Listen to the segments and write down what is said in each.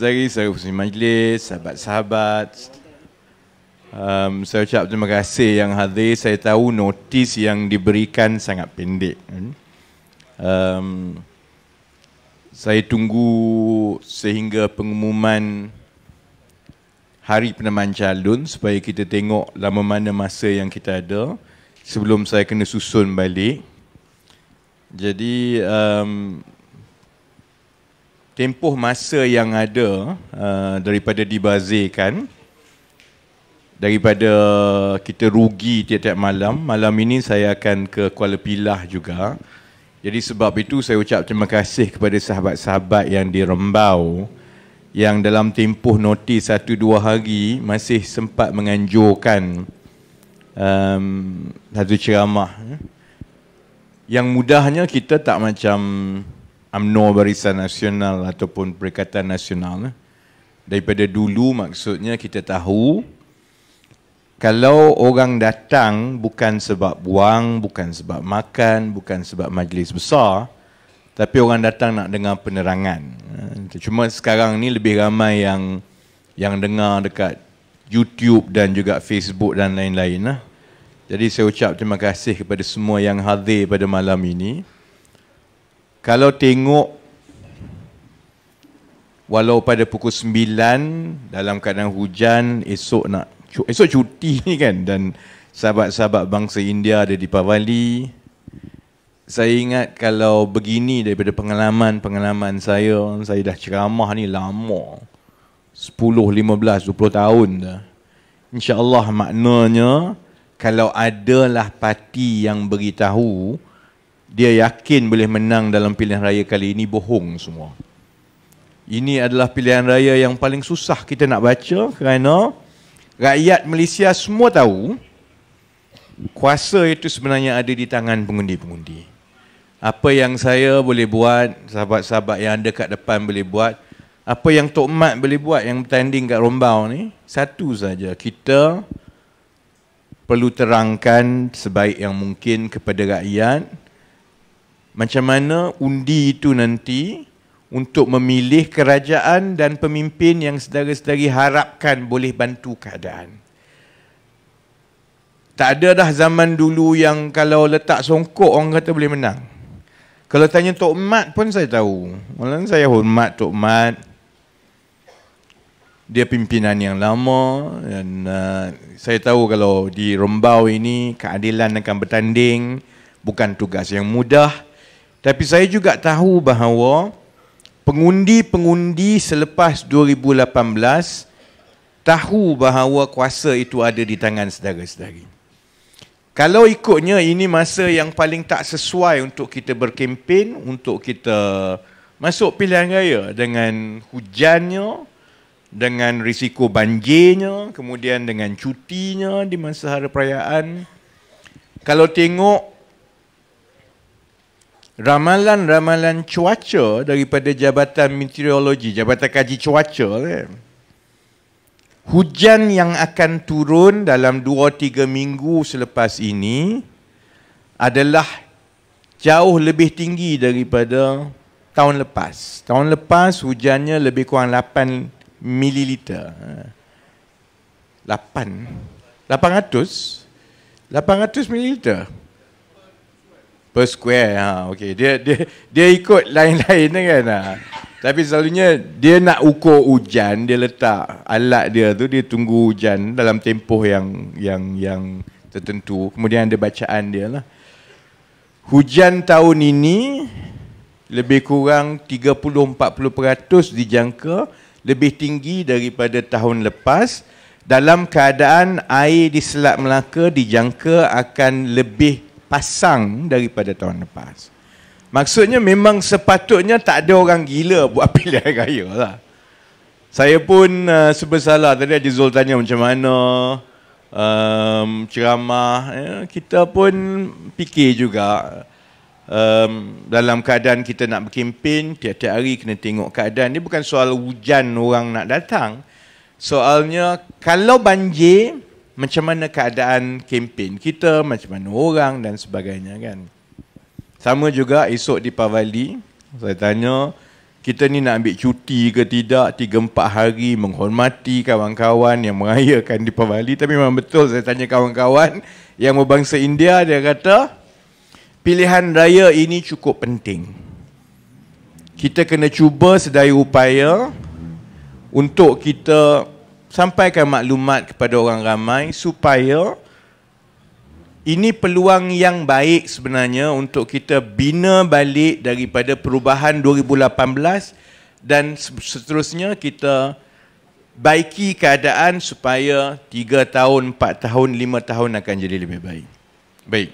dari Saudara Majlis, sahabat-sahabat. Saya ucap terima kasih yang hadir. Saya tahu notis yang diberikan sangat pendek. Saya tunggu sehingga pengumuman hari penentuan calon supaya kita tengok lama mana masa yang kita ada sebelum saya kena susun balik. Jadi tempoh masa yang ada daripada dibazirkan, daripada kita rugi tiap-tiap malam. Malam ini saya akan ke Kuala Pilah juga. Jadi sebab itu saya ucap terima kasih kepada sahabat-sahabat yang di Rembau yang dalam tempoh notis 1-2 hari masih sempat menganjurkan satu ceramah. Yang mudahnya kita tak macam UMNO Barisan Nasional ataupun Perikatan Nasional. Daripada dulu maksudnya kita tahu kalau orang datang bukan sebab buang, bukan sebab makan, bukan sebab majlis besar, tapi orang datang nak dengar penerangan. Cuma sekarang ni lebih ramai yang dengar dekat YouTube dan juga Facebook dan lain-lain. Jadi saya ucap terima kasih kepada semua yang hadir pada malam ini. Kalau tengok, walau pada pukul 9 dalam keadaan hujan, esok cuti ni kan, dan sahabat-sahabat bangsa India ada di Pavali. Saya ingat kalau begini daripada pengalaman saya dah ceramah ni lama. 10, 15, 20 tahun dah. InsyaAllah maknanya kalau adalah parti yang beritahu dia yakin boleh menang dalam pilihan raya kali ini, bohong semua. Ini adalah pilihan raya yang paling susah kita nak baca kerana rakyat Malaysia semua tahu kuasa itu sebenarnya ada di tangan pengundi-pengundi. Apa yang saya boleh buat, sahabat-sahabat yang ada kat depan boleh buat, apa yang Tok Mat boleh buat yang bertanding kat Rombau ni, satu saja. Kita perlu terangkan sebaik yang mungkin kepada rakyat macam mana undi itu nanti untuk memilih kerajaan dan pemimpin yang saudara-saudari harapkan boleh bantu keadaan. Tak ada dah zaman dulu yang kalau letak songkok orang kata boleh menang. Kalau tanya Tok Mat pun saya tahu. Malah saya hormat Tok Mat. Dia pimpinan yang lama dan saya tahu kalau di Rembau ini keadilan akan bertanding, bukan tugas yang mudah. Tapi saya juga tahu bahawa pengundi-pengundi selepas 2018 tahu bahawa kuasa itu ada di tangan saudara-saudari. Kalau ikutnya ini masa yang paling tak sesuai untuk kita berkempen, untuk kita masuk pilihan raya dengan hujannya, dengan risiko banjirnya, kemudian dengan cutinya di masa hari perayaan. Kalau tengok ramalan-ramalan cuaca daripada Jabatan Meteorologi, Jabatan Kaji Cuaca, hujan yang akan turun dalam 2-3 minggu selepas ini adalah jauh lebih tinggi daripada tahun lepas. Tahun lepas hujannya lebih kurang 8 mililiter. 800 mililiter per square. Okey, dia ikut lain-lain kan. Tapi selalunya dia nak ukur hujan, dia letak alat dia tu, dia tunggu hujan dalam tempoh yang tertentu. Kemudian ada bacaan dia lah. Hujan tahun ini lebih kurang 30-40% dijangka lebih tinggi daripada tahun lepas, dalam keadaan air di Selat Melaka dijangka akan lebih pasang daripada tahun lepas. Maksudnya memang sepatutnya tak ada orang gila buat pilihan raya lah. Saya pun sebersalah. Tadi Haji Zul tanya macam mana ceramah. Kita pun fikir juga. Dalam keadaan kita nak berkempen, tiap-tiap hari kena tengok keadaan. Ini bukan soal hujan orang nak datang. Soalnya kalau banjir, macam mana keadaan kempen kita, macam mana orang dan sebagainya kan. Sama juga esok di Pavali, saya tanya kita ni nak ambil cuti ke tidak, 3-4 hari menghormati kawan-kawan yang merayakan Deepavali. Tapi memang betul, saya tanya kawan-kawan yang berbangsa India, dia kata pilihan raya ini cukup penting. Kita kena cuba sedaya upaya untuk kita sampaikan maklumat kepada orang ramai supaya ini peluang yang baik sebenarnya untuk kita bina balik daripada perubahan 2018 dan seterusnya kita baiki keadaan supaya 3 tahun, 4 tahun, 5 tahun akan jadi lebih baik. Baik.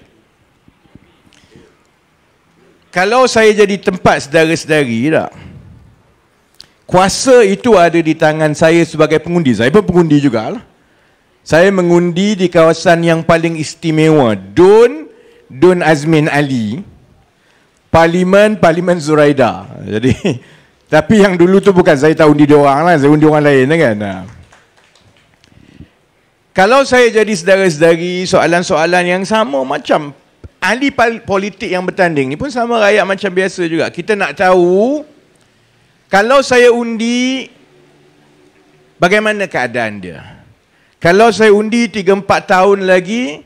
Kalau saya jadi tempat saudara-saudari tak? Kuasa itu ada di tangan saya sebagai pengundi. Saya pun pengundi jugalah. Saya mengundi di kawasan yang paling istimewa, Dun Azmin Ali, Parlimen Zuraida. Jadi, tapi yang dulu tu bukan saya tak undi dia orang lah, saya undi orang lain kan. Kalau saya jadi saudara-saudari, soalan-soalan yang sama macam ahli politik yang bertanding ni pun sama rakyat macam biasa juga. Kita nak tahu, kalau saya undi, bagaimana keadaan dia? Kalau saya undi 3-4 tahun lagi,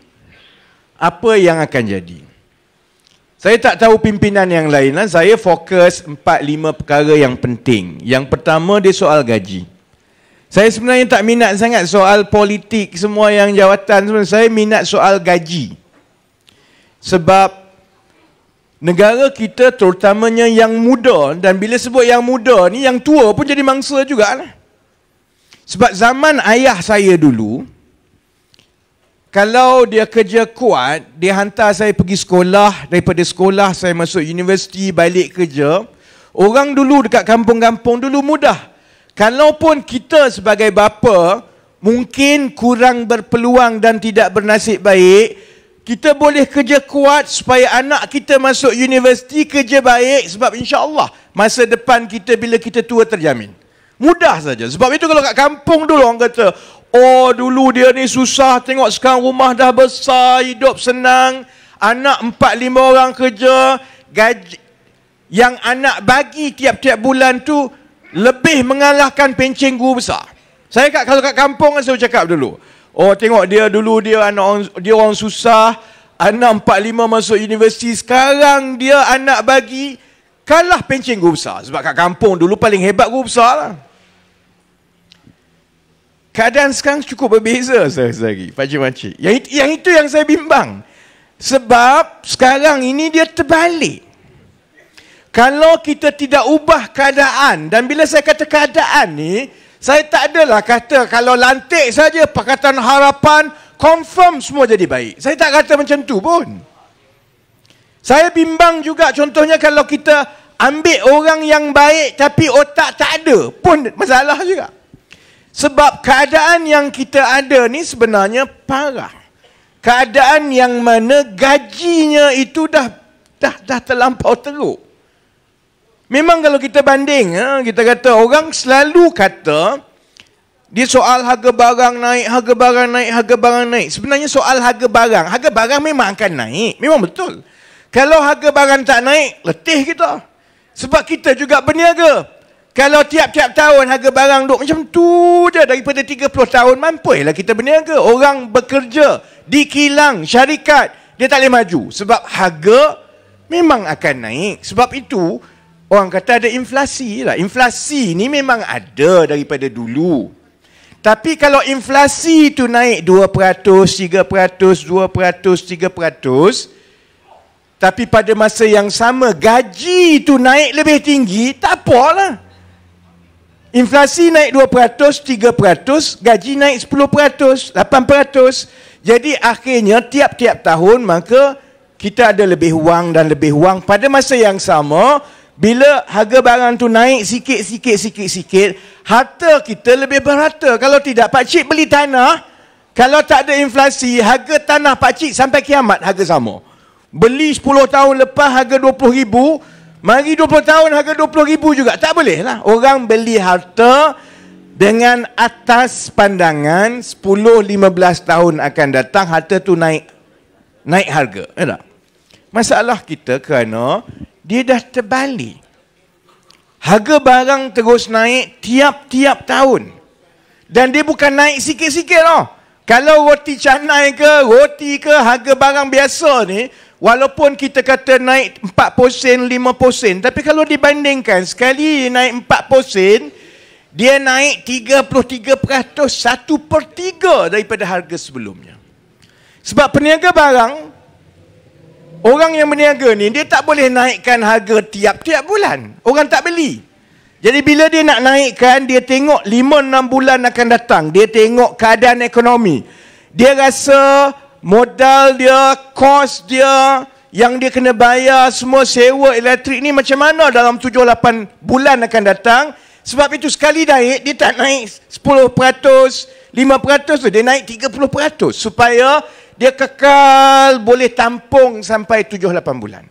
apa yang akan jadi? Saya tak tahu pimpinan yang lain. Saya fokus 4-5 perkara yang penting. Yang pertama, dia soal gaji. Saya sebenarnya tak minat sangat soal politik, semua yang jawatan. Saya minat soal gaji. Sebab negara kita terutamanya yang muda, dan bila sebut yang muda ni, yang tua pun jadi mangsa jugalah. Sebab zaman ayah saya dulu, kalau dia kerja kuat, dia hantar saya pergi sekolah, daripada sekolah saya masuk universiti, balik kerja. Orang dulu dekat kampung-kampung dulu mudah. Kalaupun kita sebagai bapa mungkin kurang berpeluang dan tidak bernasib baik, kita boleh kerja kuat supaya anak kita masuk universiti, kerja baik, sebab insya-Allah masa depan kita bila kita tua terjamin. Mudah saja. Sebab itu kalau kat kampung dulu orang kata, oh dulu dia ni susah, tengok sekarang rumah dah besar, hidup senang, anak 4-5 orang kerja, gaji yang anak bagi tiap-tiap bulan tu lebih mengalahkan pencen guru besar. Saya kalau kat kampung saya cakap dulu, oh tengok dia dulu dia orang susah, anak 4-5 masuk universiti, sekarang dia anak bagi kalah pencen guru besar. Sebab kat kampung dulu paling hebat guru besar lah. Keadaan sekarang cukup berbeza saudari, pakcik-pakcik. Yang itu yang saya bimbang. Sebab sekarang ini dia terbalik. Kalau kita tidak ubah keadaan, dan bila saya kata keadaan ni, saya tak adalah kata kalau lantik saja Pakatan Harapan, confirm semua jadi baik. Saya tak kata macam tu pun. Saya bimbang juga contohnya kalau kita ambil orang yang baik tapi otak tak ada, pun masalah juga. Sebab keadaan yang kita ada ni sebenarnya parah. Keadaan yang mana gajinya itu dah terlampau teruk. Memang kalau kita banding, kita kata orang selalu kata dia soal harga barang naik, harga barang naik, harga barang naik. Sebenarnya soal harga barang memang akan naik. Memang betul. Kalau harga barang tak naik, letih kita. Sebab kita juga berniaga. Kalau tiap-tiap tahun harga barang duduk macam tu je, daripada 30 tahun, mampulah kita berniaga. Orang bekerja di kilang, syarikat, dia tak boleh maju. Sebab harga memang akan naik. Sebab itu, orang kata ada inflasi lah. Inflasi ni memang ada daripada dulu. Tapi kalau inflasi tu naik 2%, 3%, 2%, 3%, tapi pada masa yang sama gaji tu naik lebih tinggi, tak apalah. Inflasi naik 2%, 3%, gaji naik 10%, 8%. Jadi akhirnya tiap-tiap tahun maka kita ada lebih wang dan lebih wang. Pada masa yang sama, bila harga barang tu naik sikit, harta kita lebih berharta. Kalau tidak, pakcik beli tanah, kalau tak ada inflasi, harga tanah pakcik sampai kiamat harga sama. Beli 10 tahun lepas harga 20,000, mari 20 tahun harga 20,000 juga. Tak boleh lah. Orang beli harta dengan atas pandangan 10-15 tahun akan datang harta tu naik harga. Ya tak? Masalah kita kerana dia dah terbalik. Harga barang terus naik tiap-tiap tahun. Dan dia bukan naik sikit-sikit tau. Kalau roti canai ke, roti ke, harga barang biasa ni, walaupun kita kata naik 4%, 5%, tapi kalau dibandingkan, sekali naik 4%, dia naik 33%, 1/3 daripada harga sebelumnya. Sebab peniaga barang, orang yang berniaga ni, dia tak boleh naikkan harga tiap-tiap bulan. Orang tak beli. Jadi bila dia nak naikkan, dia tengok 5-6 bulan akan datang. Dia tengok keadaan ekonomi. Dia rasa modal dia, kos dia, yang dia kena bayar semua sewa elektrik ni macam mana dalam 7-8 bulan akan datang. Sebab itu sekali naik, dia tak naik 10%, 5% tu. Dia naik 30%. Supaya dia kekal boleh tampung sampai 7-8 bulan.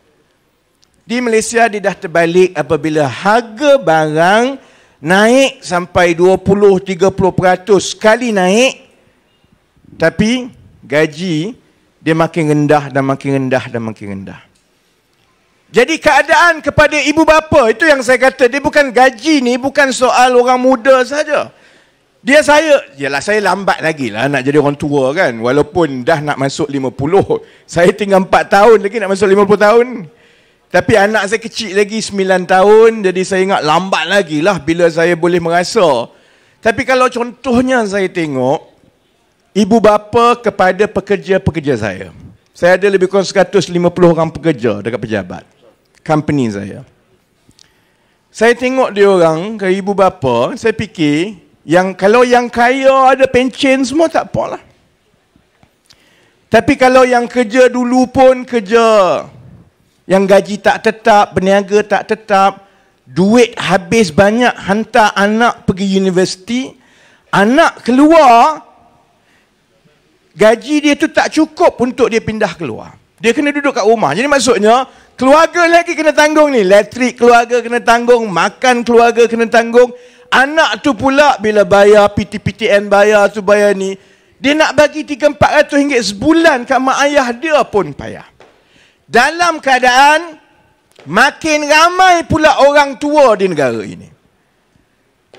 Di Malaysia dia dah terbalik apabila harga barang naik sampai 20-30% sekali naik, tapi gaji dia makin rendah dan makin rendah dan makin rendah. Jadi keadaan kepada ibu bapa, itu yang saya kata, dia bukan gaji ni, bukan soal orang muda saja. Yalah saya lambat lagi lah nak jadi orang tua kan. Walaupun dah nak masuk 50, saya tinggal 4 tahun lagi nak masuk 50 tahun. Tapi anak saya kecil lagi 9 tahun, jadi saya ingat lambat lagi lah bila saya boleh merasa. Tapi kalau contohnya saya tengok, ibu bapa kepada pekerja-pekerja saya. Saya ada lebih kurang 150 orang pekerja dekat pejabat company saya. Saya tengok dia orang, ke ibu bapa, saya fikir, kalau yang kaya ada pencen semua tak apalah. Tapi kalau yang kerja dulu pun kerja, yang gaji tak tetap, berniaga tak tetap, duit habis banyak hantar anak pergi universiti, anak keluar, gaji dia tu tak cukup untuk dia pindah keluar. Dia kena duduk kat rumah. Jadi maksudnya, keluarga lagi kena tanggung ni. Elektrik keluarga kena tanggung, makan keluarga kena tanggung. Anak tu pula bila bayar PTPTN, bayar tu bayar ni, dia nak bagi 300-400 ringgit sebulan kat mak ayah dia pun payah. Dalam keadaan makin ramai pula orang tua di negara ini.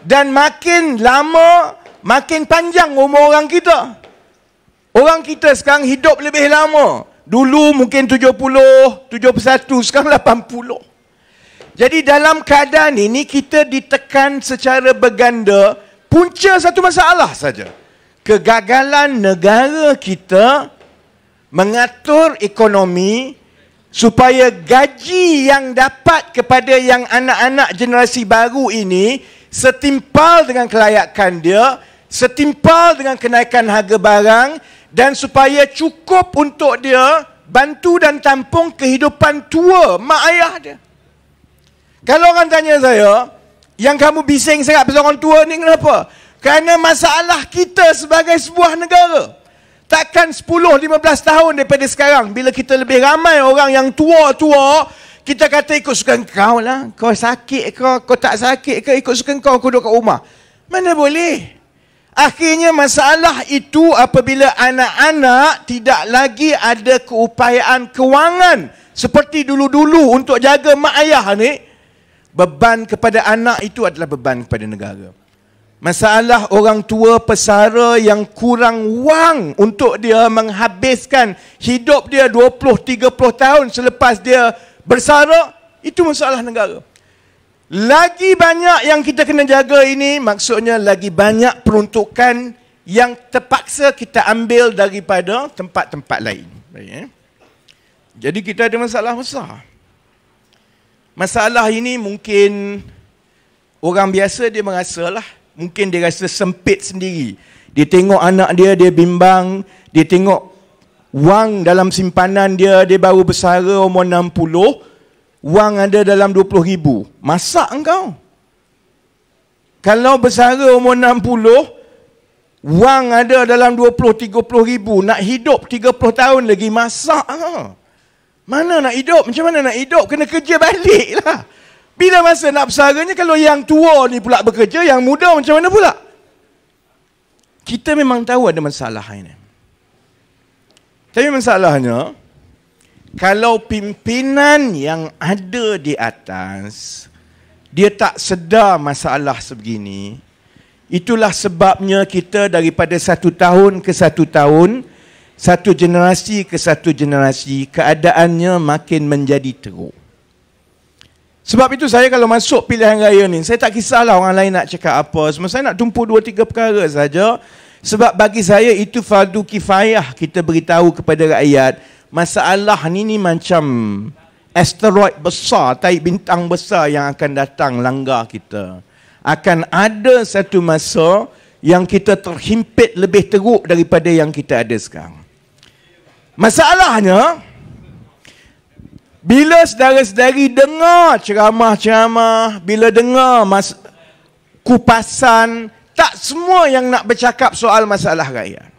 Dan makin lama, makin panjang umur orang kita. Orang kita sekarang hidup lebih lama. Dulu mungkin 70, 71, sekarang 80. Jadi dalam keadaan ini kita ditekan secara berganda. Punca satu masalah saja. Kegagalan negara kita mengatur ekonomi supaya gaji yang dapat kepada yang anak-anak generasi baru ini setimpal dengan kelayakan dia, setimpal dengan kenaikan harga barang, dan supaya cukup untuk dia bantu dan tampung kehidupan tua mak ayah dia. Kalau orang tanya saya, yang kamu bising sangat pasal orang tua ni kenapa? Kerana masalah kita sebagai sebuah negara. Takkan 10-15 tahun daripada sekarang, bila kita lebih ramai orang yang tua-tua, kita kata ikut suka kau lah. Kau sakit ke, kau tak sakit ke, ikut suka kau duduk kat rumah. Mana boleh? Akhirnya masalah itu apabila anak-anak tidak lagi ada keupayaan kewangan seperti dulu-dulu untuk jaga mak ayah ni, beban kepada anak itu adalah beban kepada negara. Masalah orang tua pesara yang kurang wang untuk dia menghabiskan hidup dia 20-30 tahun selepas dia bersara, itu masalah negara. Lagi banyak yang kita kena jaga ini, maksudnya lagi banyak peruntukan yang terpaksa kita ambil daripada tempat-tempat lain. Jadi kita ada masalah besar. Masalah ini mungkin orang biasa dia merasalah. Mungkin dia rasa sempit sendiri. Dia tengok anak dia, dia bimbang. Dia tengok wang dalam simpanan dia, dia baru bersara umur 60. Wang ada dalam 20,000. Masak engkau? Kalau bersara umur 60, wang ada dalam 20-30 ribu. Nak hidup 30 tahun lagi, masak ha? Mana nak hidup? Macam mana nak hidup? Kena kerja balik lah. Bila masa nak bersaranya, kalau yang tua ni pula bekerja, yang muda macam mana pula? Kita memang tahu ada masalah ini. Tapi masalahnya, kalau pimpinan yang ada di atas dia tak sedar masalah sebegini. Itulah sebabnya kita daripada satu tahun ke satu tahun, satu generasi ke satu generasi, keadaannya makin menjadi teruk. Sebab itu saya kalau masuk pilihan raya ni, saya tak kisahlah orang lain nak cakap apa. Semua saya nak tumpu 2-3 perkara saja. Sebab bagi saya itu fardu kifayah kita beritahu kepada rakyat. Masalah ni macam asteroid besar, taik bintang besar yang akan datang langgar kita. Akan ada satu masa yang kita terhimpit lebih teruk daripada yang kita ada sekarang. Masalahnya, bila saudara-saudari dengar ceramah-ceramah, bila dengar kupasan, tak semua yang nak bercakap soal masalah rakyat.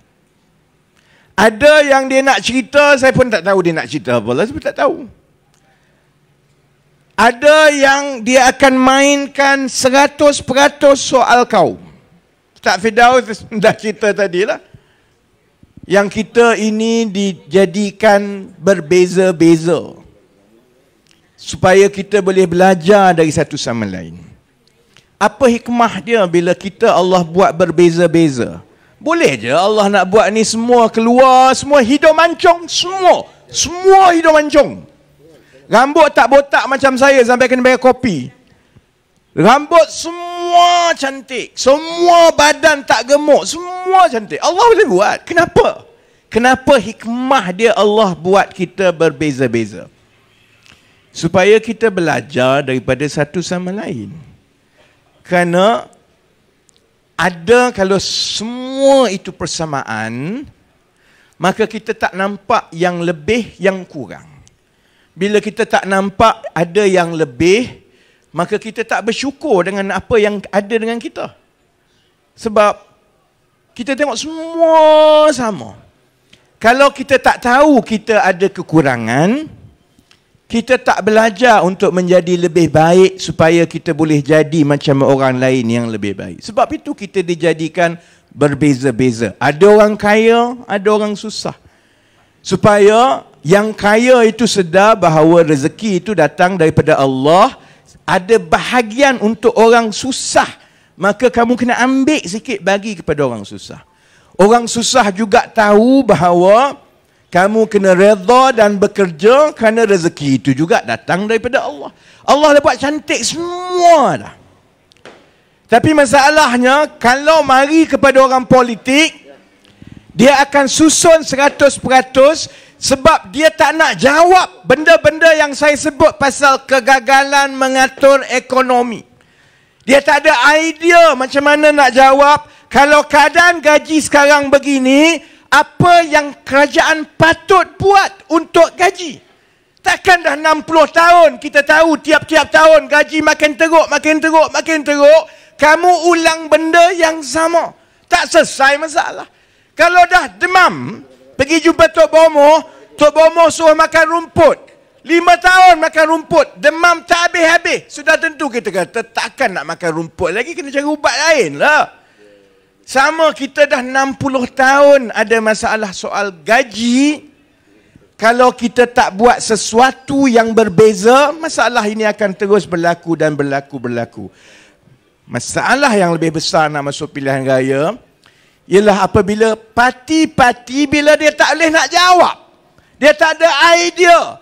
Ada yang dia nak cerita, saya pun tak tahu dia nak cerita apa lah, saya pun tak tahu. Ada yang dia akan mainkan 100% soal kaum. Ustaz Firdaus dah cerita tadilah. Yang kita ini dijadikan berbeza-beza, supaya kita boleh belajar dari satu sama lain. Apa hikmah dia bila kita Allah buat berbeza-beza? Boleh je Allah nak buat ni semua keluar, semua hidung mancung, semua hidung mancung. Rambut tak botak macam saya sampai kena bayar kopi. Rambut semua cantik, semua badan tak gemuk, semua cantik. Allah boleh buat. Kenapa? Kenapa hikmah dia Allah buat kita berbeza-beza? Supaya kita belajar daripada satu sama lain. Kerana ada kalau semua itu persamaan, maka kita tak nampak yang lebih, yang kurang. Bila kita tak nampak ada yang lebih, maka kita tak bersyukur dengan apa yang ada dengan kita. Sebab kita tengok semua sama. Kalau kita tak tahu kita ada kekurangan, kita tak belajar untuk menjadi lebih baik supaya kita boleh jadi macam orang lain yang lebih baik. Sebab itu kita dijadikan berbeza-beza. Ada orang kaya, ada orang susah. Supaya yang kaya itu sedar bahawa rezeki itu datang daripada Allah. Ada bahagian untuk orang susah, maka kamu kena ambil sikit bagi kepada orang susah. Orang susah juga tahu bahawa kamu kena redha dan bekerja kerana rezeki itu juga datang daripada Allah. Allah dah buat cantik semua dah. Tapi masalahnya, kalau mari kepada orang politik, dia akan susun 100%, sebab dia tak nak jawab benda-benda yang saya sebut pasal kegagalan mengatur ekonomi. Dia tak ada idea macam mana nak jawab. Kalau keadaan gaji sekarang begini, apa yang kerajaan patut buat untuk gaji? Takkan dah 60 tahun kita tahu tiap-tiap tahun gaji makin teruk, makin teruk, makin teruk. Kamu ulang benda yang sama. Tak selesai masalah. Kalau dah demam, pergi jumpa Tok Bomo suruh makan rumput. 5 tahun makan rumput, demam tak habis-habis. Sudah tentu kita kata takkan nak makan rumput lagi, kena cari ubat lain lah. Sama kita dah 60 tahun ada masalah soal gaji. Kalau kita tak buat sesuatu yang berbeza, masalah ini akan terus berlaku dan berlaku. Masalah yang lebih besar nak masuk pilihan raya ialah apabila parti-parti bila dia tak boleh nak jawab. Dia tak ada idea.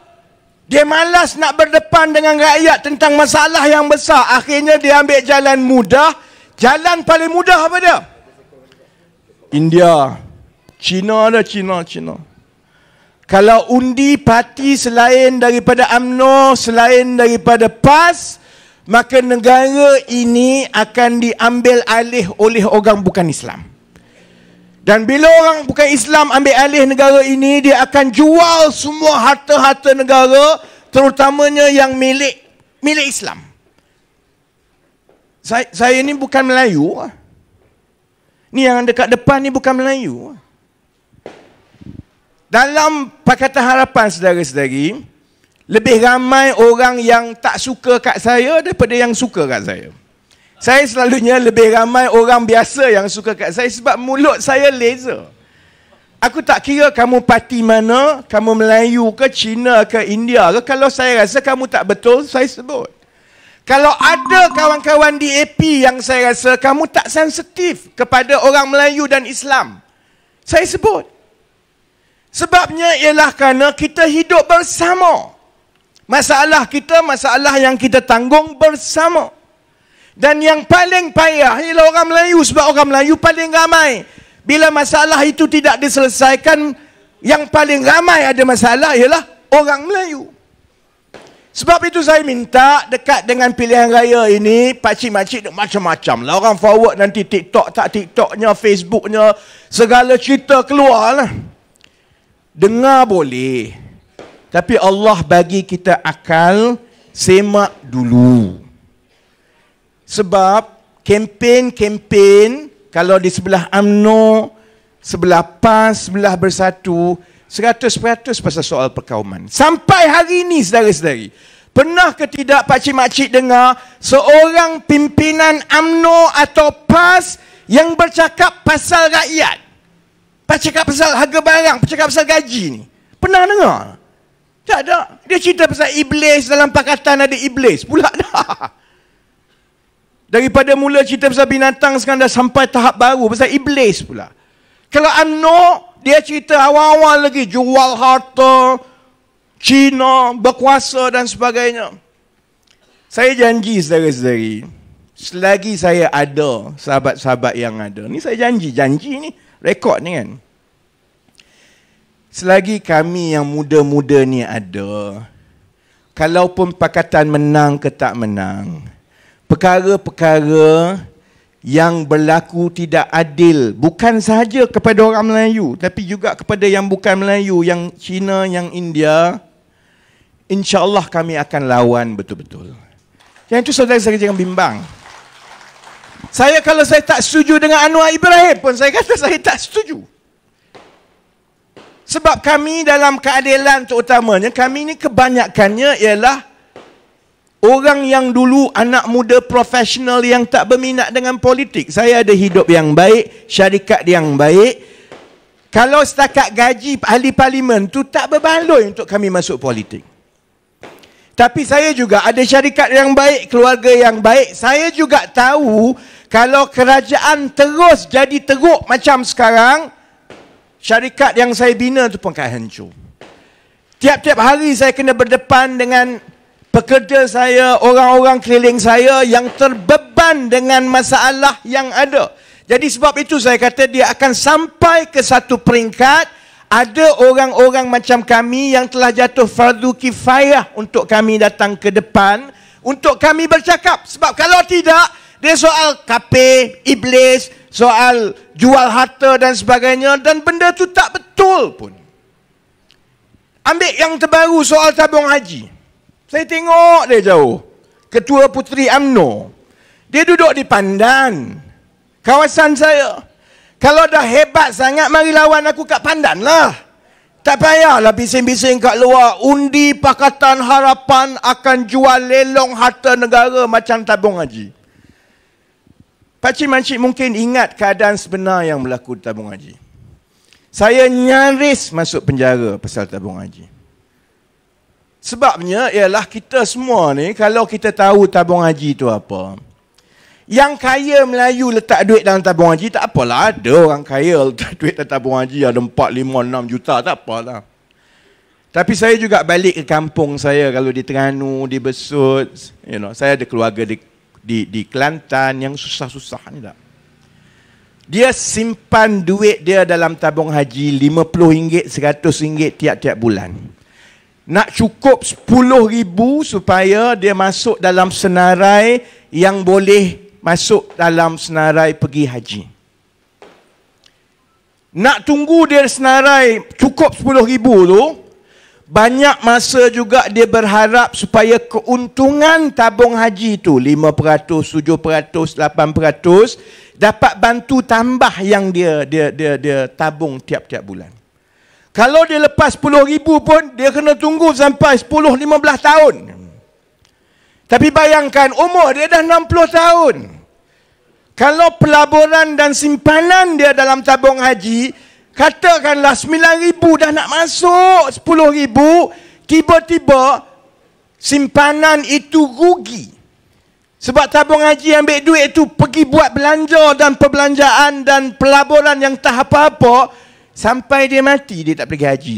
Dia malas nak berdepan dengan rakyat tentang masalah yang besar. Akhirnya dia ambil jalan mudah. Jalan paling mudah apa dia? India. China ada, China. Kalau undi parti selain daripada UMNO, selain daripada PAS, maka negara ini akan diambil alih oleh orang bukan Islam. Dan bila orang bukan Islam ambil alih negara ini, dia akan jual semua harta-harta negara, terutamanya yang milik Islam. Saya ni bukan Melayu. Ni yang dekat depan ni bukan Melayu. Dalam Pakatan Harapan, saudara-saudari, lebih ramai orang yang tak suka kat saya daripada yang suka kat saya. Saya selalunya lebih ramai orang biasa yang suka kat saya sebab mulut saya laser. Aku tak kira kamu parti mana, kamu Melayu ke, Cina ke, India ke. Kalau saya rasa kamu tak betul, saya sebut. Kalau ada kawan-kawan di AP yang saya rasa kamu tak sensitif kepada orang Melayu dan Islam, saya sebut. Sebabnya ialah kerana kita hidup bersama. Masalah kita, masalah yang kita tanggung bersama. Dan yang paling payah ialah orang Melayu, sebab orang Melayu paling ramai. Bila masalah itu tidak diselesaikan, yang paling ramai ada masalah ialah orang Melayu. Sebab itu saya minta dekat dengan pilihan raya ini, pakcik-makcik macam-macam lah. Orang forward nanti TikTok, tak TikToknya, Facebooknya, segala cerita keluar lah. Dengar boleh. Tapi Allah bagi kita akal, semak dulu. Sebab kempen-kempen, kalau di sebelah UMNO, sebelah PAS, sebelah Bersatu, 100% pasal soal perkauman. Sampai hari ini, saudara-saudari, pernah ke tidak pakcik-makcik dengar seorang pimpinan UMNO atau PAS yang bercakap pasal rakyat? Bercakap pasal harga barang, bercakap pasal gaji ni. Pernah dengar? Tak ada. Dia cerita pasal iblis, dalam pakatan ada iblis. Pula dah. Daripada mula cerita pasal binatang, sekarang dah sampai tahap baru pasal iblis pula. Kalau UMNO, dia cerita awal-awal lagi, jual harta, Cina, berkuasa dan sebagainya. Saya janji, saudara-saudari, selagi saya ada, sahabat-sahabat yang ada, ni saya janji ni, rekod ni kan. Selagi kami yang muda-muda ni ada, kalaupun pakatan menang ke tak menang, perkara-perkara yang berlaku tidak adil, bukan sahaja kepada orang Melayu, tapi juga kepada yang bukan Melayu, yang Cina, yang India, insya-Allah kami akan lawan betul-betul. Yang itu saudara saya jangan bimbang. Kalau saya tak setuju dengan Anwar Ibrahim pun, saya kata saya tak setuju. Sebab kami dalam keadilan terutamanya, kami ni kebanyakannya ialah orang yang dulu anak muda profesional yang tak berminat dengan politik. Saya ada hidup yang baik, syarikat yang baik. Kalau setakat gaji ahli parlimen tu tak berbaloi untuk kami masuk politik. Tapi saya juga ada syarikat yang baik, keluarga yang baik. Saya juga tahu kalau kerajaan terus jadi teruk macam sekarang, syarikat yang saya bina tu pun akan hancur. Tiap-tiap hari saya kena berdepan dengan pekerja saya, orang-orang keliling saya yang terbeban dengan masalah yang ada. Jadi sebab itu saya kata dia akan sampai ke satu peringkat, ada orang-orang macam kami yang telah jatuh fardu kifayah untuk kami datang ke depan, untuk kami bercakap. Sebab kalau tidak, dia soal kafir, iblis, soal jual harta dan sebagainya, dan benda tu tak betul pun. Ambil yang terbaru soal tabung haji. Saya tengok dia jauh. Ketua Puteri UMNO. Dia duduk di Pandan. Kawasan saya. Kalau dah hebat sangat, mari lawan aku kat Pandan lah. Tak payahlah bising-bising kat luar. Undi Pakatan Harapan akan jual lelong harta negara macam tabung haji. Pakcik-makcik mungkin ingat keadaan sebenar yang berlaku di tabung haji. Saya nyaris masuk penjara pasal tabung haji. Sebabnya ialah kita semua ni, kalau kita tahu tabung haji itu apa, yang kaya Melayu letak duit dalam tabung haji, tak apalah. Ada orang kaya letak duit dalam tabung haji, ada 4, 5, 6 juta, tak apalah. Tapi saya juga balik ke kampung saya, kalau di Terengganu, di Besut, saya ada keluarga di Kelantan yang susah-susah ni tak. Dia simpan duit dia dalam tabung haji RM50, RM100 tiap-tiap bulan. Nak cukup 10,000 supaya dia masuk dalam senarai yang boleh masuk dalam senarai pergi haji. Nak tunggu dia senarai cukup 10,000 tu, banyak masa juga dia berharap supaya keuntungan tabung haji tu 5%, 7%, 8% dapat bantu tambah yang dia tabung tiap-tiap bulan. Kalau dia lepas 10,000 pun, dia kena tunggu sampai 10-15 tahun. Tapi bayangkan, umur dia dah 60 tahun. Kalau pelaburan dan simpanan dia dalam tabung haji, katakanlah 9,000 dah nak masuk 10,000, tiba-tiba simpanan itu rugi. Sebab tabung haji ambil duit tu pergi buat belanja dan perbelanjaan dan pelaburan yang tak apa-apa. Sampai dia mati, dia tak pergi haji.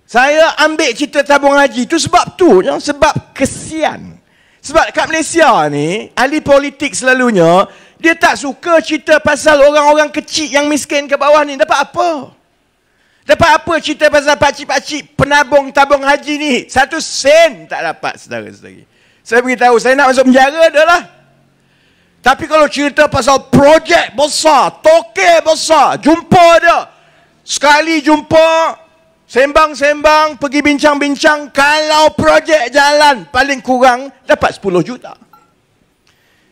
Saya ambil cerita tabung haji tu sebab tu. Sebab kesian. Sebab kat Malaysia ni, ahli politik selalunya, dia tak suka cerita pasal orang-orang kecil yang miskin ke bawah ni. Dapat apa? Dapat apa cerita pasal pakcik-pakcik penabung tabung haji ni? 1 sen tak dapat, saudara-saudari. Saya beritahu, saya nak masuk penjara dah lah. Tapi kalau cerita pasal projek besar, toke besar, jumpa dia. Sekali jumpa, sembang-sembang, pergi bincang-bincang, kalau projek jalan, paling kurang dapat 10 juta.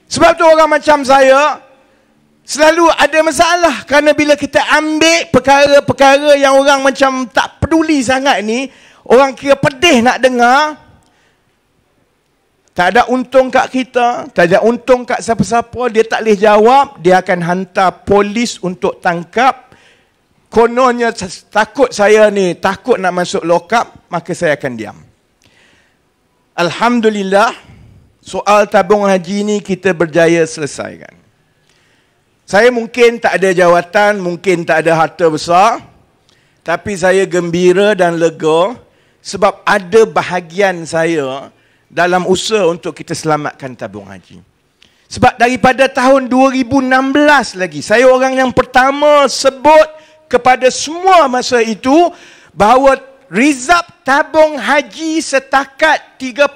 Sebab tu orang macam saya, selalu ada masalah. Kerana bila kita ambil perkara-perkara yang orang macam tak peduli sangat ni, orang kira pedih nak dengar, tak ada untung kat kita, tak ada untung kat siapa-siapa, dia tak boleh jawab, dia akan hantar polis untuk tangkap. Kononnya takut saya ni, takut nak masuk lokap, maka saya akan diam. Alhamdulillah, soal tabung haji ni kita berjaya selesaikan. Saya mungkin tak ada jawatan, mungkin tak ada harta besar, tapi saya gembira dan lega sebab ada bahagian saya dalam usaha untuk kita selamatkan tabung haji. Sebab daripada tahun 2016 lagi, saya orang yang pertama sebut kepada semua masa itu bahawa rizab tabung haji setakat 31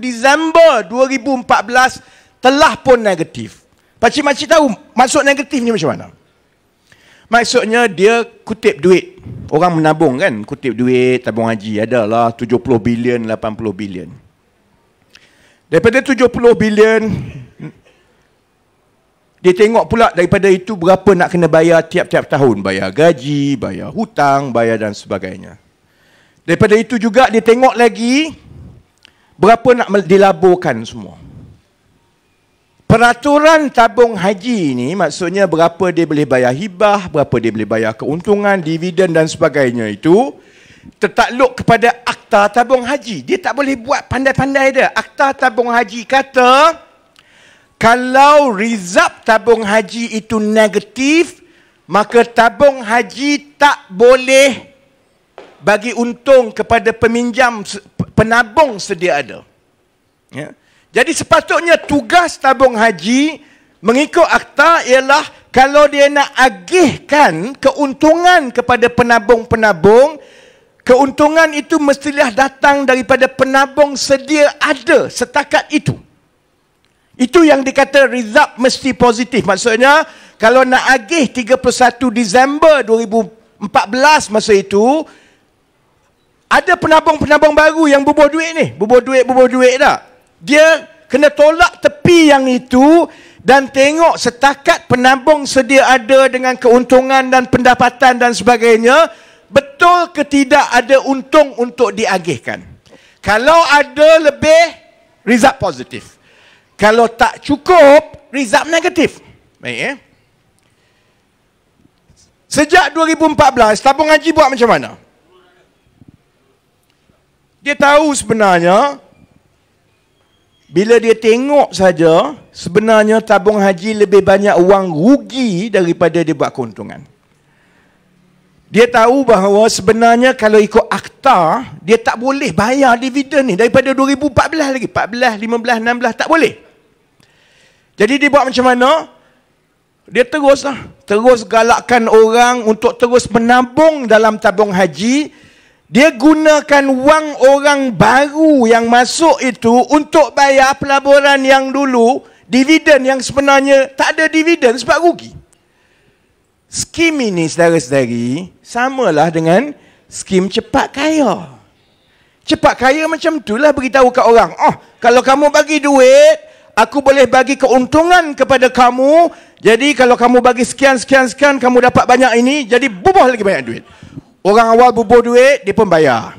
Disember 2014 telah pun negatif. Pakcik-makcik tahu maksud negatif ni macam mana? Maksudnya dia kutip duit. Orang menabung kan, kutip duit tabung haji adalah 70 bilion, 80 bilion. Daripada 70 bilion, dia tengok pula daripada itu berapa nak kena bayar tiap-tiap tahun. Bayar gaji, bayar hutang, bayar dan sebagainya. Daripada itu juga dia tengok lagi berapa nak dilaburkan semua. Peraturan tabung haji ni maksudnya berapa dia boleh bayar hibah, berapa dia boleh bayar keuntungan, dividen dan sebagainya itu tertakluk kepada Akta Tabung Haji. Dia tak boleh buat pandai-pandai dia. Akta Tabung Haji kata, kalau rizab tabung haji itu negatif, maka tabung haji tak boleh bagi untung kepada peminjam, penabung sedia ada. Ya. Jadi sepatutnya tugas tabung haji mengikut akta ialah kalau dia nak agihkan keuntungan kepada penabung-penabung, keuntungan itu mestilah datang daripada penabung sedia ada setakat itu. Itu yang dikata rizab mesti positif. Maksudnya, kalau nak agih 31 Disember 2014 masa itu, ada penabung-penabung baru yang bubuh duit ni. Bubuh duit tak? Dia kena tolak tepi yang itu dan tengok setakat penabung sedia ada dengan keuntungan dan pendapatan dan sebagainya, betul ke tidak ada untung untuk diagihkan. Kalau ada lebih, rizab positif. Kalau tak cukup, rizab negatif. Baik, Sejak 2014, tabung haji buat macam mana? Dia tahu sebenarnya, bila dia tengok saja, sebenarnya tabung haji lebih banyak wang rugi daripada dia buat keuntungan. Dia tahu bahawa sebenarnya kalau ikut akta, dia tak boleh bayar dividen ni daripada 2014 lagi. 14, 15, 16 tak boleh. Jadi dia buat macam mana? Dia terus galakkan orang untuk terus menabung dalam tabung haji. Dia gunakan wang orang baru yang masuk itu untuk bayar pelaburan yang dulu, dividen yang sebenarnya tak ada dividen sebab rugi. Skim ini, saudara-saudari, samalah dengan skim cepat kaya. Cepat kaya macam itulah beritahu kat orang, kalau kamu bagi duit, aku boleh bagi keuntungan kepada kamu. Jadi kalau kamu bagi sekian, kamu dapat banyak ini, jadi bubuh lagi banyak duit. Orang awal bubuh duit, dia pun bayar.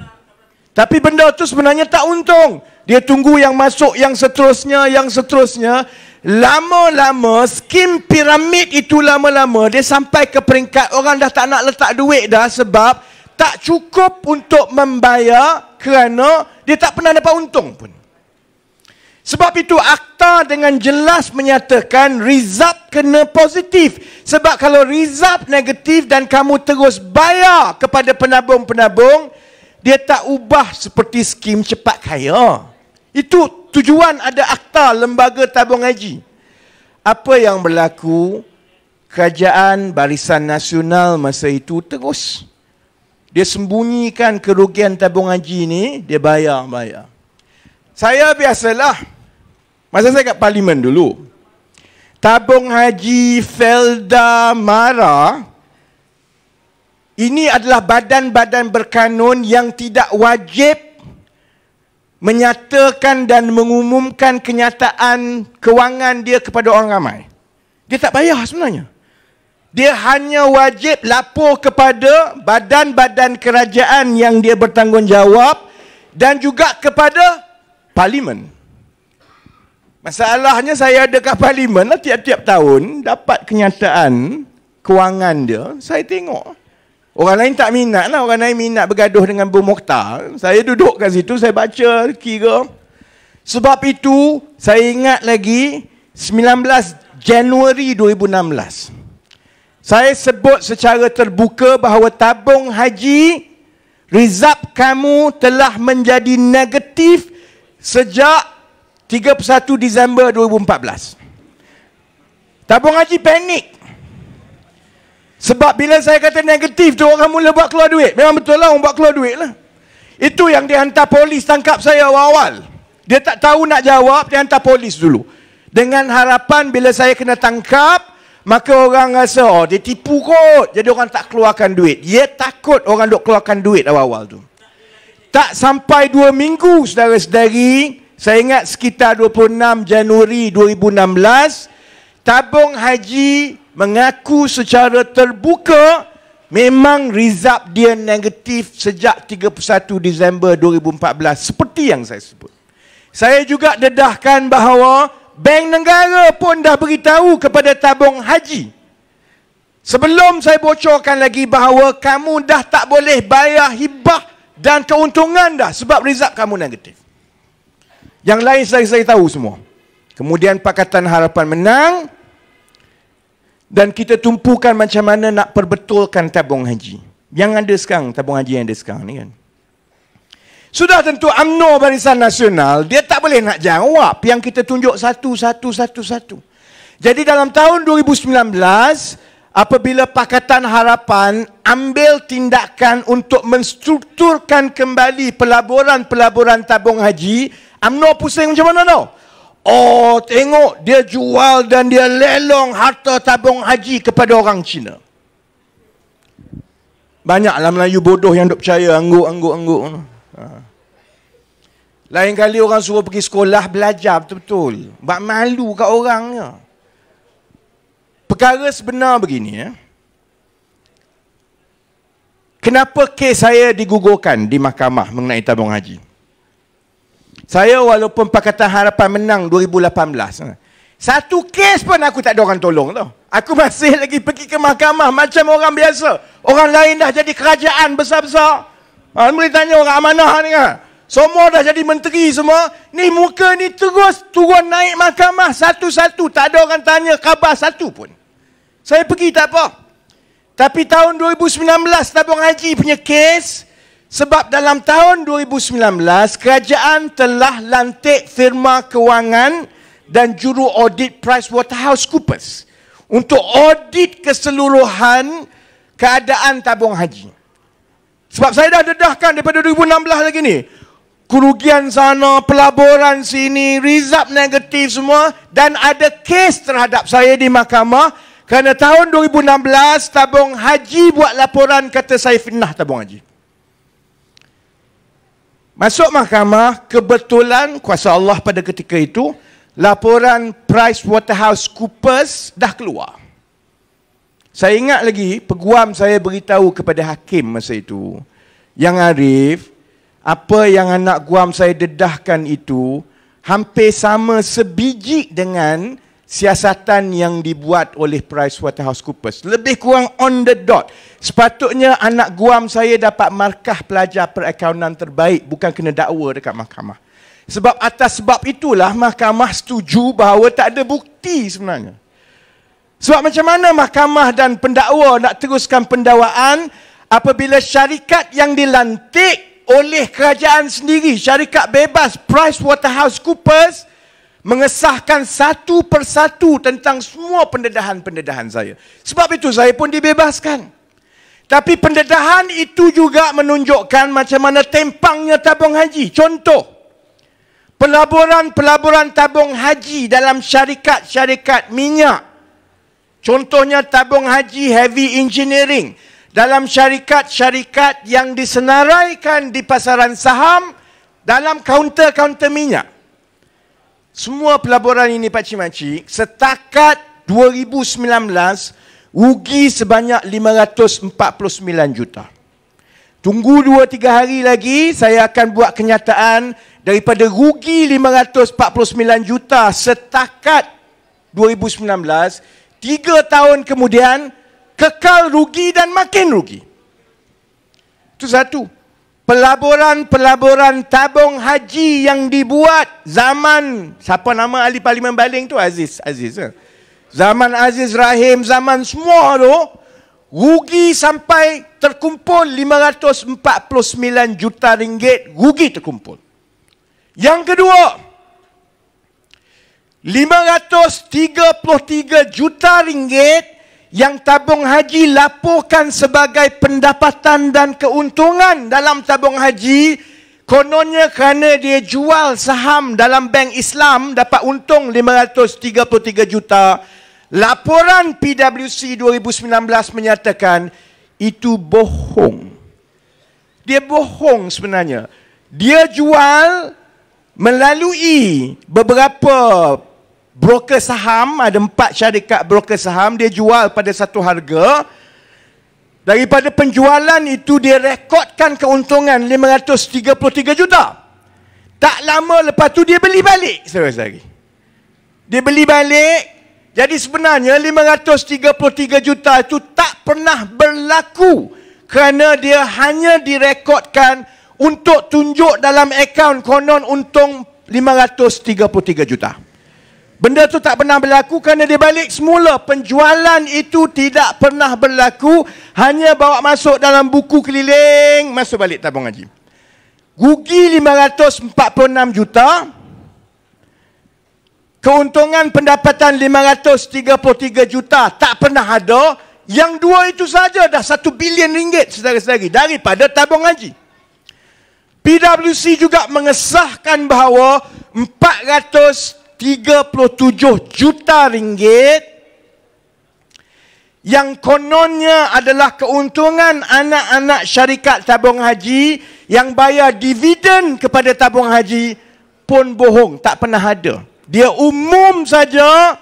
Tapi benda tu sebenarnya tak untung. Dia tunggu yang masuk, yang seterusnya. Lama-lama, skim piramid itu lama-lama, dia sampai ke peringkat orang dah tak nak letak duit dah sebab tak cukup untuk membayar kerana dia tak pernah dapat untung pun. Sebab itu akta dengan jelas menyatakan result kena positif. Sebab kalau result negatif dan kamu terus bayar kepada penabung-penabung, dia tak ubah seperti skim cepat kaya. Itu tujuan ada akta lembaga tabung haji. Apa yang berlaku? Kerajaan Barisan Nasional masa itu terus dia sembunyikan kerugian tabung haji ni, dia bayar. Saya biasalah, masa saya kat parlimen dulu, tabung haji Felda Mara, ini adalah badan-badan berkanun yang tidak wajib menyatakan dan mengumumkan kenyataan kewangan dia kepada orang ramai. Dia tak bayar sebenarnya. Dia hanya wajib lapor kepada badan-badan kerajaan yang dia bertanggungjawab dan juga kepada parlimen. Masalahnya saya ada kat parlimen lah, tiap-tiap tahun dapat kenyataan kewangan dia, saya tengok. Orang lain tak minat lah, orang lain minat bergaduh dengan Bu Mokhtar. Saya duduk kat situ, saya baca, kira. Sebab itu, saya ingat lagi 19 Januari 2016. Saya sebut secara terbuka bahawa tabung haji, result kamu telah menjadi negatif sejak 31 Disember 2014. Tabung haji panik. Sebab bila saya kata negatif tu, orang mula buat keluar duit. Memang betul lah, orang buat keluar duit lah. Itu yang dia hantar polis tangkap saya awal-awal. Dia tak tahu nak jawab, dia hantar polis dulu. Dengan harapan bila saya kena tangkap, maka orang rasa, oh dia tipu kot. Jadi orang tak keluarkan duit. Dia takut orang duk keluarkan duit awal-awal tu. Tak sampai 2 minggu, saudara-saudari, saya ingat sekitar 26 Januari 2016, tabung haji mengaku secara terbuka memang result dia negatif sejak 31 Disember 2014. Seperti yang saya sebut. Saya juga dedahkan bahawa Bank Negara pun dah beritahu kepada tabung haji. Sebelum saya bocorkan lagi bahawa kamu dah tak boleh bayar hibah dan keuntungan dah sebab result kamu negatif. Yang lain saya tahu semua. Kemudian Pakatan Harapan menang dan kita tumpukan macam mana nak perbetulkan tabung haji. Yang ada sekarang, tabung haji yang ada sekarang ni kan. Sudah tentu UMNO Barisan Nasional, dia tak boleh nak jawab yang kita tunjuk satu. Jadi dalam tahun 2019, apabila Pakatan Harapan ambil tindakan untuk menstrukturkan kembali pelaburan-pelaburan tabung haji, UMNO pusing macam mana tau? Oh, tengok dia jual dan dia lelong harta tabung haji kepada orang Cina. Banyaklah Melayu bodoh yang duk percaya angguk. Lain kali orang suruh pergi sekolah belajar betul-betul. Buat malu kat orangnya. Perkara sebenar begini. Kenapa kes saya digugurkan di mahkamah mengenai tabung haji? Saya walaupun Pakatan Harapan menang 2018. Satu kes pun aku tak ada orang tolong tau. Aku masih lagi pergi ke mahkamah macam orang biasa. Orang lain dah jadi kerajaan besar-besar. Boleh tanya orang amanah ni kan. Semua dah jadi menteri semua. Ni muka ni terus turun naik mahkamah satu-satu. Tak ada orang tanya khabar satu pun. Saya pergi tak apa. Tapi tahun 2019 tabung haji punya kes. Sebab dalam tahun 2019 kerajaan telah lantik firma kewangan dan juru audit PricewaterhouseCoopers untuk audit keseluruhan keadaan tabung haji. Sebab saya dah dedahkan daripada 2016 lagi ni. Kerugian sana, pelaburan sini, result negatif semua. Dan ada kes terhadap saya di mahkamah. Kerana tahun 2016, tabung haji buat laporan kata saya fitnah tabung haji. Masuk mahkamah, kebetulan kuasa Allah pada ketika itu, laporan PricewaterhouseCoopers dah keluar. Saya ingat lagi, peguam saya beritahu kepada hakim masa itu, Yang Arif, apa yang anak guam saya dedahkan itu hampir sama sebiji dengan siasatan yang dibuat oleh PricewaterhouseCoopers. Lebih kurang on the dot. Sepatutnya anak guam saya dapat markah pelajar perakaunan terbaik, bukan kena dakwa dekat mahkamah. Sebab atas sebab itulah mahkamah setuju bahawa tak ada bukti sebenarnya. Sebab macam mana mahkamah dan pendakwa nak teruskan pendakwaan apabila syarikat yang dilantik oleh kerajaan sendiri, syarikat bebas PricewaterhouseCoopers, mengesahkan satu persatu tentang semua pendedahan-pendedahan saya. Sebab itu saya pun dibebaskan. Tapi pendedahan itu juga menunjukkan macam mana tempangnya tabung haji. Contoh, pelaburan-pelaburan tabung haji dalam syarikat-syarikat minyak. Contohnya tabung haji heavy engineering. Dalam syarikat-syarikat yang disenaraikan di pasaran saham, dalam kaunter-kaunter minyak. Semua pelaburan ini pakcik-makcik, setakat 2019, rugi sebanyak 549 juta. Tunggu 2-3 hari lagi, saya akan buat kenyataan daripada rugi 549 juta setakat 2019, 3 tahun kemudian, kekal rugi dan makin rugi. Itu satu. Pelaburan-pelaburan tabung haji yang dibuat zaman, siapa nama ahli Parlimen Baling tu? Aziz. Zaman Aziz Rahim, zaman semua tu, rugi sampai terkumpul 549 juta ringgit, rugi terkumpul. Yang kedua, 533 juta ringgit yang tabung haji laporkan sebagai pendapatan dan keuntungan dalam tabung haji, kononnya kerana dia jual saham dalam bank Islam dapat untung 533 juta. Laporan PwC 2019 menyatakan itu bohong. Dia bohong sebenarnya. Dia jual melalui beberapa broker saham, ada 4 syarikat broker saham, dia jual pada satu harga. Daripada penjualan itu dia rekodkan keuntungan 533 juta. Tak lama lepas tu dia beli balik, saudara-saudari. Dia beli balik. Jadi sebenarnya 533 juta itu tak pernah berlaku kerana dia hanya direkodkan untuk tunjuk dalam akaun konon untung 533 juta. Benda tu tak pernah berlaku kerana dia balik semula. Penjualan itu tidak pernah berlaku, hanya bawa masuk dalam buku keliling, masuk balik tabung haji. Rugi 546 juta. Keuntungan pendapatan 533 juta tak pernah ada. Yang dua itu saja dah 1 bilion ringgit, saudara-saudari, daripada tabung haji. PwC juga mengesahkan bahawa 437 juta ringgit yang kononnya adalah keuntungan anak-anak syarikat tabung haji yang bayar dividen kepada tabung haji pun bohong, tak pernah ada. Dia umum saja,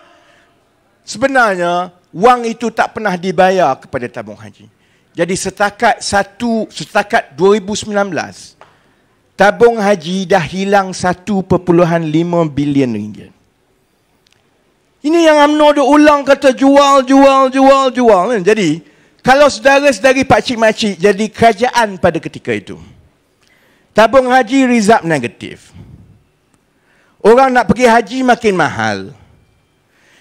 sebenarnya wang itu tak pernah dibayar kepada tabung haji. Jadi setakat 2019, tabung haji dah hilang 1.5 bilion ringgit. Ini yang UMNO dia ulang kata jual. Jadi, kalau saudara-saudari pakcik-makcik jadi kerajaan pada ketika itu, tabung haji result negatif. Orang nak pergi haji makin mahal.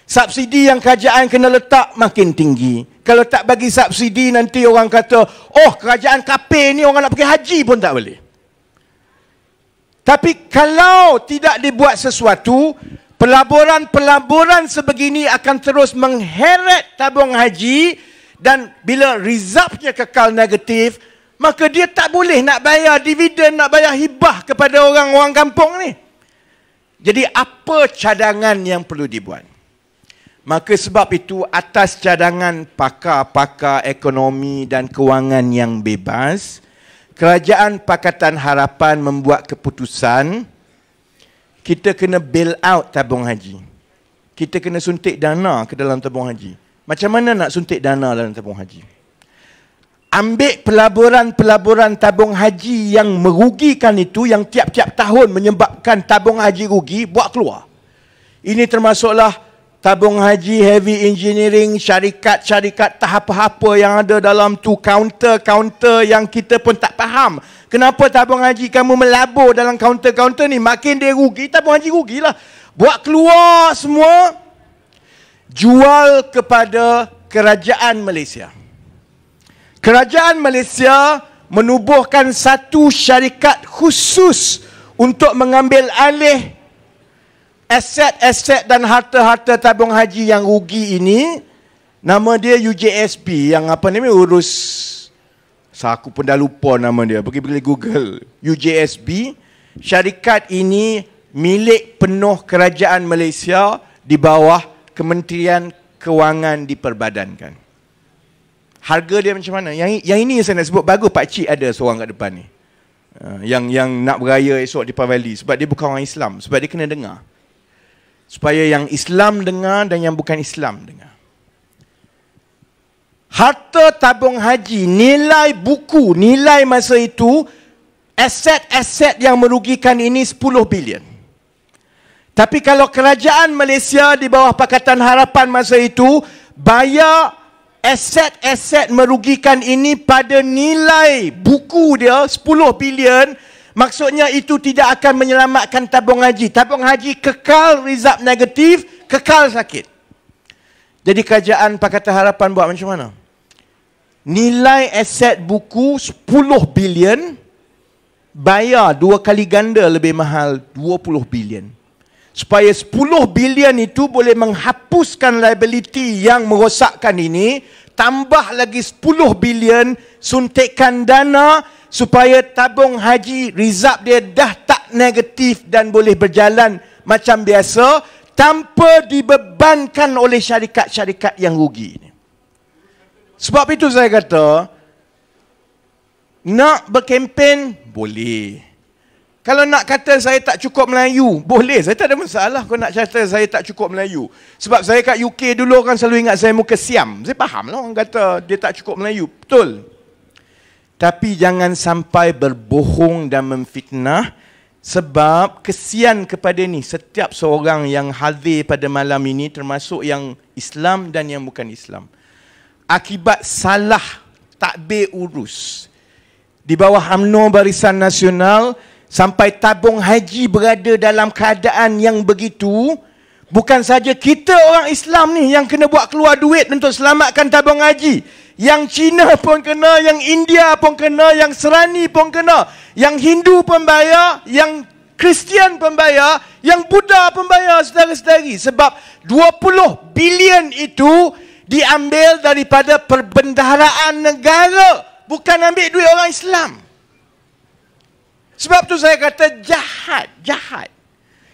Subsidi yang kerajaan kena letak makin tinggi. Kalau tak bagi subsidi nanti orang kata, oh kerajaan kafir ni orang nak pergi haji pun tak boleh. Tapi kalau tidak dibuat sesuatu, pelaburan-pelaburan sebegini akan terus mengheret tabung haji dan bila resultnya kekal negatif, maka dia tak boleh nak bayar dividen, nak bayar hibah kepada orang-orang kampung ni. Jadi apa cadangan yang perlu dibuat? Maka sebab itu atas cadangan pakar-pakar ekonomi dan kewangan yang bebas, Kerajaan Pakatan Harapan membuat keputusan kita kena bail out tabung haji. Kita kena suntik dana ke dalam tabung haji. Macam mana nak suntik dana dalam tabung haji? Ambil pelaburan-pelaburan tabung haji yang merugikan itu, yang tiap-tiap tahun menyebabkan tabung haji rugi, buat keluar. Ini termasuklah tabung haji heavy engineering, syarikat-syarikat tahap apa yang ada dalam tu, counter-counter yang kita pun tak faham Kenapa tabung haji kamu melabur dalam kaunter-kaunter ni? Makin dia rugi, tabung haji rugilah. Buat keluar semua, jual kepada kerajaan Malaysia. Kerajaan Malaysia menubuhkan satu syarikat khusus untuk mengambil alih aset-aset dan harta-harta tabung haji yang rugi ini. Nama dia UJSP, yang apa ni urus, aku pun dah lupa nama dia, pergi Google. UJSP, syarikat ini milik penuh kerajaan Malaysia di bawah Kementerian Kewangan diperbadankan. Harga dia macam mana? Yang ini yang saya nak sebut, bagus Pak Cik ada seorang kat depan ni. Yang nak beraya esok di Pavali, sebab dia bukan orang Islam, sebab dia kena dengar. Supaya yang Islam dengar dan yang bukan Islam dengar. Harta tabung haji, nilai buku, nilai masa itu, aset-aset yang merugikan ini 10 bilion. Tapi kalau kerajaan Malaysia di bawah Pakatan Harapan masa itu bayar aset-aset merugikan ini pada nilai buku dia 10 bilion, maksudnya itu tidak akan menyelamatkan tabung haji. Tabung haji kekal result negatif, kekal sakit. Jadi kerajaan Pakatan Harapan buat macam mana? Nilai aset buku 10 bilion, bayar 2 kali ganda lebih mahal 20 bilion. Supaya 10 bilion itu boleh menghapuskan liability yang merosakkan ini, tambah lagi 10 bilion suntikan dana supaya tabung haji result dia dah tak negatif dan boleh berjalan macam biasa tanpa dibebankan oleh syarikat-syarikat yang rugi ini. Sebab itu saya kata, nak berkempen boleh. Kalau nak kata saya tak cukup Melayu, boleh. Saya tak ada masalah kalau nak kata saya tak cukup Melayu. Sebab saya kat UK dulu orang selalu ingat saya muka siam. Saya faham lah orang kata dia tak cukup Melayu. Betul. Tapi jangan sampai berbohong dan memfitnah. Sebab kesian kepada ni setiap seorang yang hadir pada malam ini, termasuk yang Islam dan yang bukan Islam. Akibat salah takbir urus di bawah UMNO Barisan Nasional, sampai tabung haji berada dalam keadaan yang begitu. Bukan saja kita orang Islam ni yang kena buat keluar duit untuk selamatkan tabung haji. Yang Cina pun kena, yang India pun kena, yang Serani pun kena, yang Hindu pun bayar, yang Kristian pun bayar, yang Buddha pun bayar, saudara-saudari. Sebab 20 bilion itu diambil daripada perbendaharaan negara, bukan ambil duit orang Islam. Sebab tu saya kata jahat.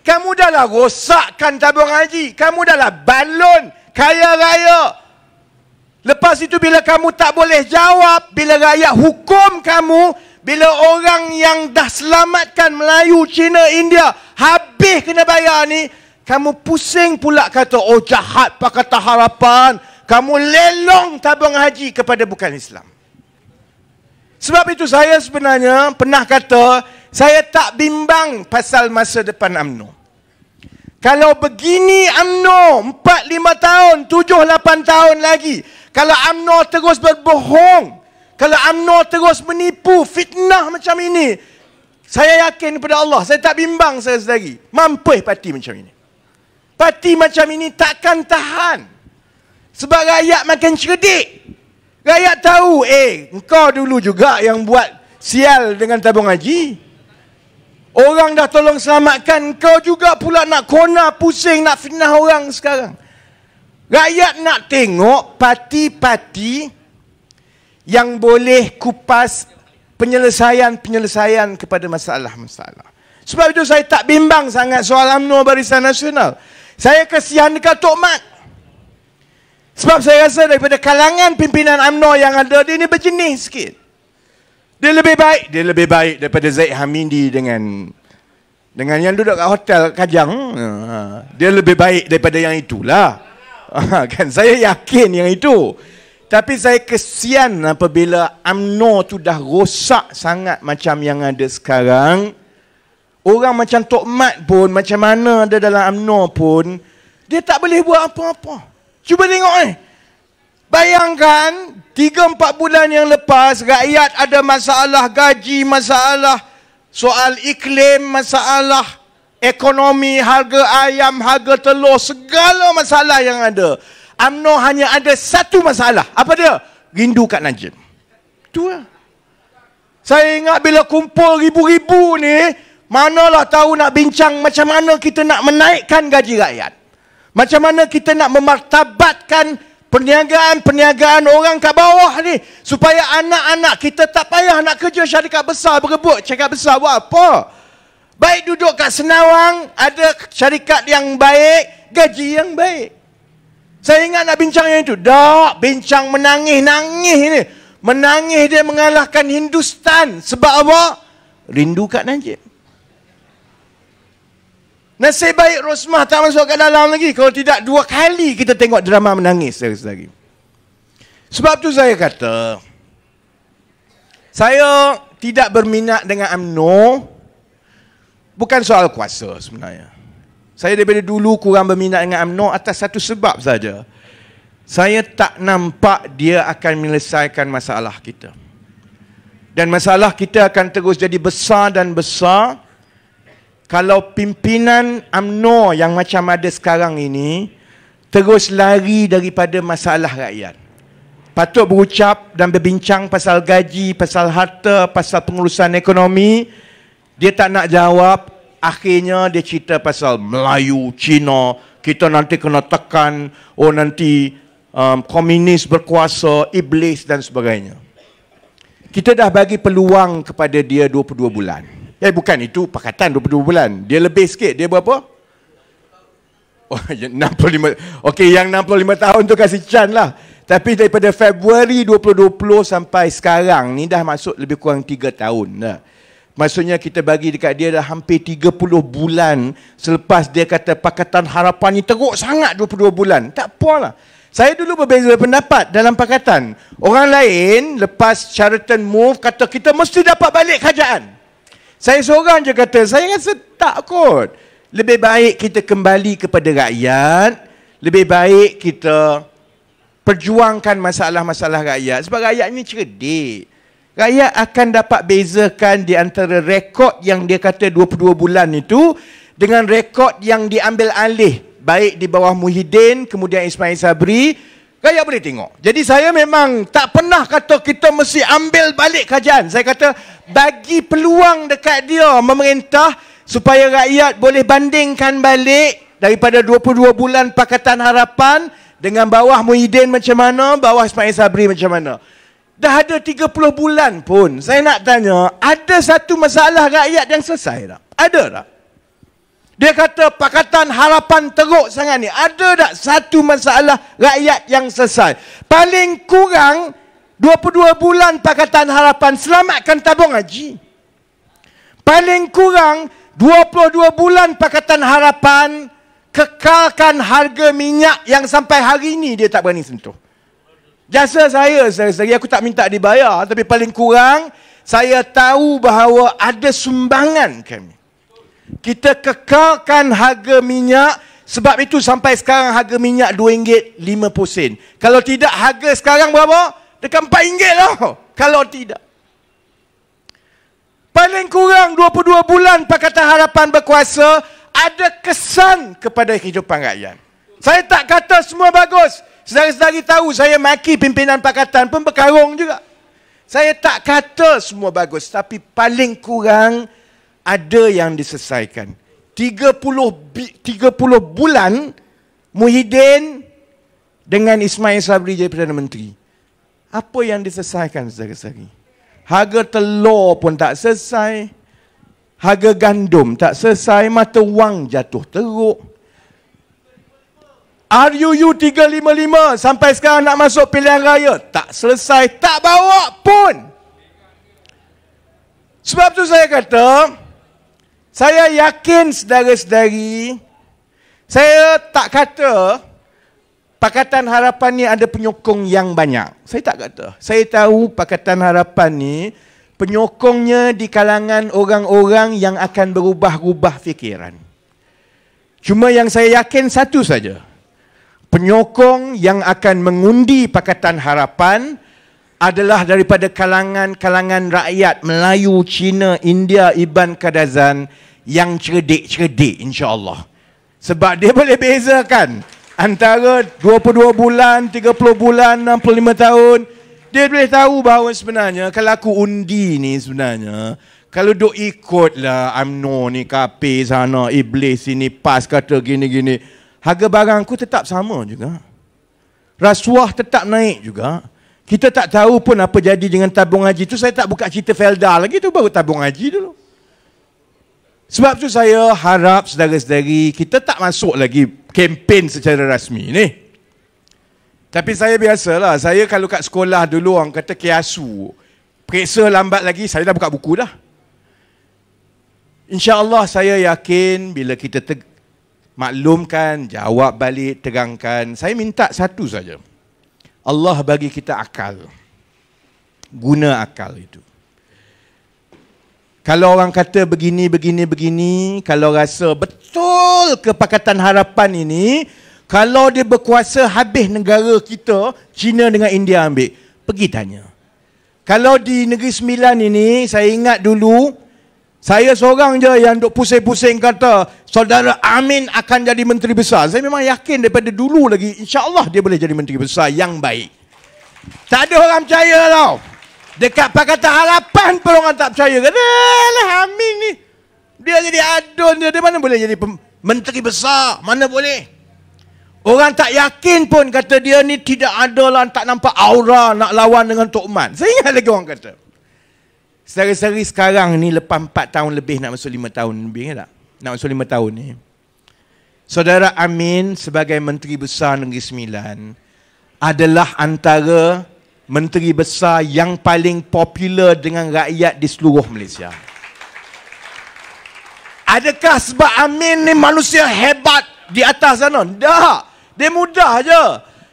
Kamu dah lah rosakkan tabung haji. Kamu dah lah balon kaya raya. Lepas itu bila kamu tak boleh jawab, bila rakyat hukum kamu, bila orang yang dah selamatkan Melayu, Cina, India habis kena bayar ni, kamu pusing pula kata, oh jahat Pakatan Harapan. Kamu lelong tabung haji kepada bukan Islam. Sebab itu saya sebenarnya pernah kata, saya tak bimbang pasal masa depan UMNO. Kalau begini UMNO 4-5 tahun, 7-8 tahun lagi, kalau UMNO terus berbohong, kalau UMNO terus menipu, fitnah macam ini, saya yakin kepada Allah, saya tak bimbang saya sendiri, mampus parti macam ini. Parti macam ini takkan tahan. Sebab rakyat makin cerdik. Rakyat tahu, engkau dulu juga yang buat sial dengan tabung haji. Orang dah tolong selamatkan, engkau juga pula nak kona, pusing, nak fitnah orang sekarang. Rakyat nak tengok parti-parti yang boleh kupas penyelesaian kepada masalah-masalah. Sebab itu saya tak bimbang sangat soal UMNO Barisan Nasional. Saya kesian dekat Tok Mat. Sebab saya rasa daripada kalangan pimpinan UMNO yang ada, dia ni berjenis sikit. Dia lebih baik daripada Zaid Hamidi dengan yang duduk kat hotel Kajang. Dia lebih baik daripada yang itulah. Kan saya yakin yang itu. Tapi saya kesian apabila UMNO tu dah rosak sangat macam yang ada sekarang. Orang macam Tok Mat pun, macam mana ada dalam UMNO pun, dia tak boleh buat apa-apa. Cuba tengok ni. Bayangkan 3-4 bulan yang lepas, rakyat ada masalah gaji, masalah soal iklim, masalah ekonomi, harga ayam, harga telur, segala masalah yang ada. UMNO hanya ada satu masalah. Apa dia? Rindu Kak Najib. Itu lah. Saya ingat bila kumpul ribu-ribu ni, manalah tahu nak bincang macam mana kita nak menaikkan gaji rakyat. Macam mana kita nak memartabatkan perniagaan-perniagaan orang kat bawah ni. Supaya anak-anak kita tak payah nak kerja syarikat besar, berebut syarikat besar buat apa. Baik duduk kat Senawang, ada syarikat yang baik, gaji yang baik. Saya ingat nak bincang yang itu. Tak, bincang menangis-nangis ni. Menangis dia mengalahkan Hindustan. Sebab apa? Rindu Kak Najib. Nasib baik Rosmah tak masuk kat dalam lagi. Kalau tidak, 2 kali kita tengok drama menangis lagi. Sebab tu saya kata, saya tidak berminat dengan UMNO. Bukan soal kuasa sebenarnya. Saya daripada dulu kurang berminat dengan UMNO atas satu sebab saja. Saya tak nampak dia akan menyelesaikan masalah kita. Dan masalah kita akan terus jadi besar dan besar kalau pimpinan UMNO yang macam ada sekarang ini terus lari daripada masalah rakyat. Patut berucap dan berbincang pasal gaji, pasal harta, pasal pengurusan ekonomi. Dia tak nak jawab. Akhirnya dia cerita pasal Melayu, Cina, kita nanti kena tekan, nanti komunis berkuasa, iblis dan sebagainya. Kita dah bagi peluang kepada dia 22 bulan. Bukan, itu pakatan 22 bulan. Dia lebih sikit, dia berapa? 65. Okey, yang 65 tahun tu kasih Chan lah. Tapi daripada Februari 2020 sampai sekarang ni dah masuk lebih kurang 3 tahun dah. Maksudnya kita bagi dekat dia dah hampir 30 bulan selepas dia kata Pakatan Harapan ni teruk sangat 22 bulan. Tak apalah. Saya dulu berbeza pendapat dalam pakatan. Orang lain lepas Sheraton move kata kita mesti dapat balik kerajaan. Saya seorang je kata, saya rasa tak kot. Lebih baik kita kembali kepada rakyat. Lebih baik kita perjuangkan masalah-masalah rakyat. Sebab rakyat ni cerdik. Rakyat akan dapat bezakan di antara rekod yang dia kata 22 bulan itu dengan rekod yang diambil alih. Baik di bawah Muhyiddin, kemudian Ismail Sabri. Rakyat boleh tengok. Jadi saya memang tak pernah kata kita mesti ambil balik kerajaan. Saya kata bagi peluang dekat dia memerintah supaya rakyat boleh bandingkan balik daripada 22 bulan Pakatan Harapan dengan bawah Muhyiddin macam mana, bawah Ismail Sabri macam mana. Dah ada 30 bulan pun. Saya nak tanya, ada satu masalah rakyat yang selesai tak? Ada tak? Dia kata Pakatan Harapan teruk sangat ni. Ada tak satu masalah rakyat yang selesai? Paling kurang 22 bulan Pakatan Harapan selamatkan tabung haji. Paling kurang 22 bulan Pakatan Harapan kekalkan harga minyak yang sampai hari ini dia tak berani sentuh. Jasa saya aku tak minta dibayar, tapi paling kurang saya tahu bahawa ada sumbangan kami. Kita kekalkan harga minyak, sebab itu sampai sekarang harga minyak RM2.50. Kalau tidak, harga sekarang berapa? Dekat RM4 lah. Kalau tidak. Paling kurang 22 bulan Pakatan Harapan berkuasa, ada kesan kepada kehidupan rakyat. Saya tak kata semua bagus. Sedari-sedari tahu saya maki pimpinan pakatan pun berkarung juga. Saya tak kata semua bagus, tapi paling kurang ada yang diselesaikan. 30 bulan Muhyiddin dengan Ismail Sabri jadi Perdana Menteri. Apa yang diselesaikan sedari-sedari? Harga telur pun tak selesai. Harga gandum tak selesai. Mata wang jatuh teruk. RUU 355 sampai sekarang nak masuk pilihan raya tak selesai, tak bawa pun. Sebab tu saya kata, saya yakin saudara-saudari, saya tak kata Pakatan Harapan ni ada penyokong yang banyak. Saya tak kata. Saya tahu Pakatan Harapan ni penyokongnya di kalangan orang-orang yang akan berubah-ubah fikiran. Cuma yang saya yakin satu saja. Penyokong yang akan mengundi Pakatan Harapan adalah daripada kalangan rakyat Melayu, Cina, India, Iban Kadazan yang cerdik-cerdik, insya-Allah. Sebab dia boleh bezakan antara 22 bulan, 30 bulan, 65 tahun. Dia boleh tahu bahawa sebenarnya kalau aku undi ni sebenarnya, kalau duk ikutlah UMNO ni, KP sana, iblis sini, PAS kata gini-gini, harga barangku tetap sama juga. Rasuah tetap naik juga. Kita tak tahu pun apa jadi dengan tabung haji tu. Saya tak buka cerita Felda lagi tu, baru tabung haji dulu. Sebab tu saya harap saudara-saudari kita tak masuk lagi kempen secara rasmi ni. Tapi saya biasalah, saya kalau kat sekolah dulu orang kata kiasu. Periksa lambat lagi, saya dah buka buku dah. InsyaAllah saya yakin bila kita maklumkan, jawab balik, terangkan. Saya minta satu saja. Allah bagi kita akal. Guna akal itu. Kalau orang kata begini, kalau rasa betul ke Pakatan Harapan ini, kalau dia berkuasa habis negara kita, China dengan India ambil. Pergi tanya. Kalau di Negeri Sembilan ini, saya ingat dulu, saya seorang je yang duk pusing-pusing kata, Saudara Amin akan jadi Menteri Besar. Saya memang yakin daripada dulu lagi, insya-Allah dia boleh jadi Menteri Besar yang baik. Tak ada orang percaya tau. Dekat Pakatan Harapan pun orang tak percaya. Katalah Amin ni, dia jadi adun je, dia mana boleh jadi Menteri Besar? Mana boleh? Orang tak yakin pun kata dia ni tidak ada lah, tak nampak aura nak lawan dengan Tok Mat. Saya ingat lagi orang kata. Sehari-hari sekarang ni lepas 4 tahun lebih nak masuk 5 tahun lebih tak? Nak masuk 5 tahun ni. Saudara Amin sebagai Menteri Besar Negeri Sembilan adalah antara Menteri Besar yang paling popular dengan rakyat di seluruh Malaysia. Adakah sebab Amin ni manusia hebat di atas sana? Tak. Dia mudah je.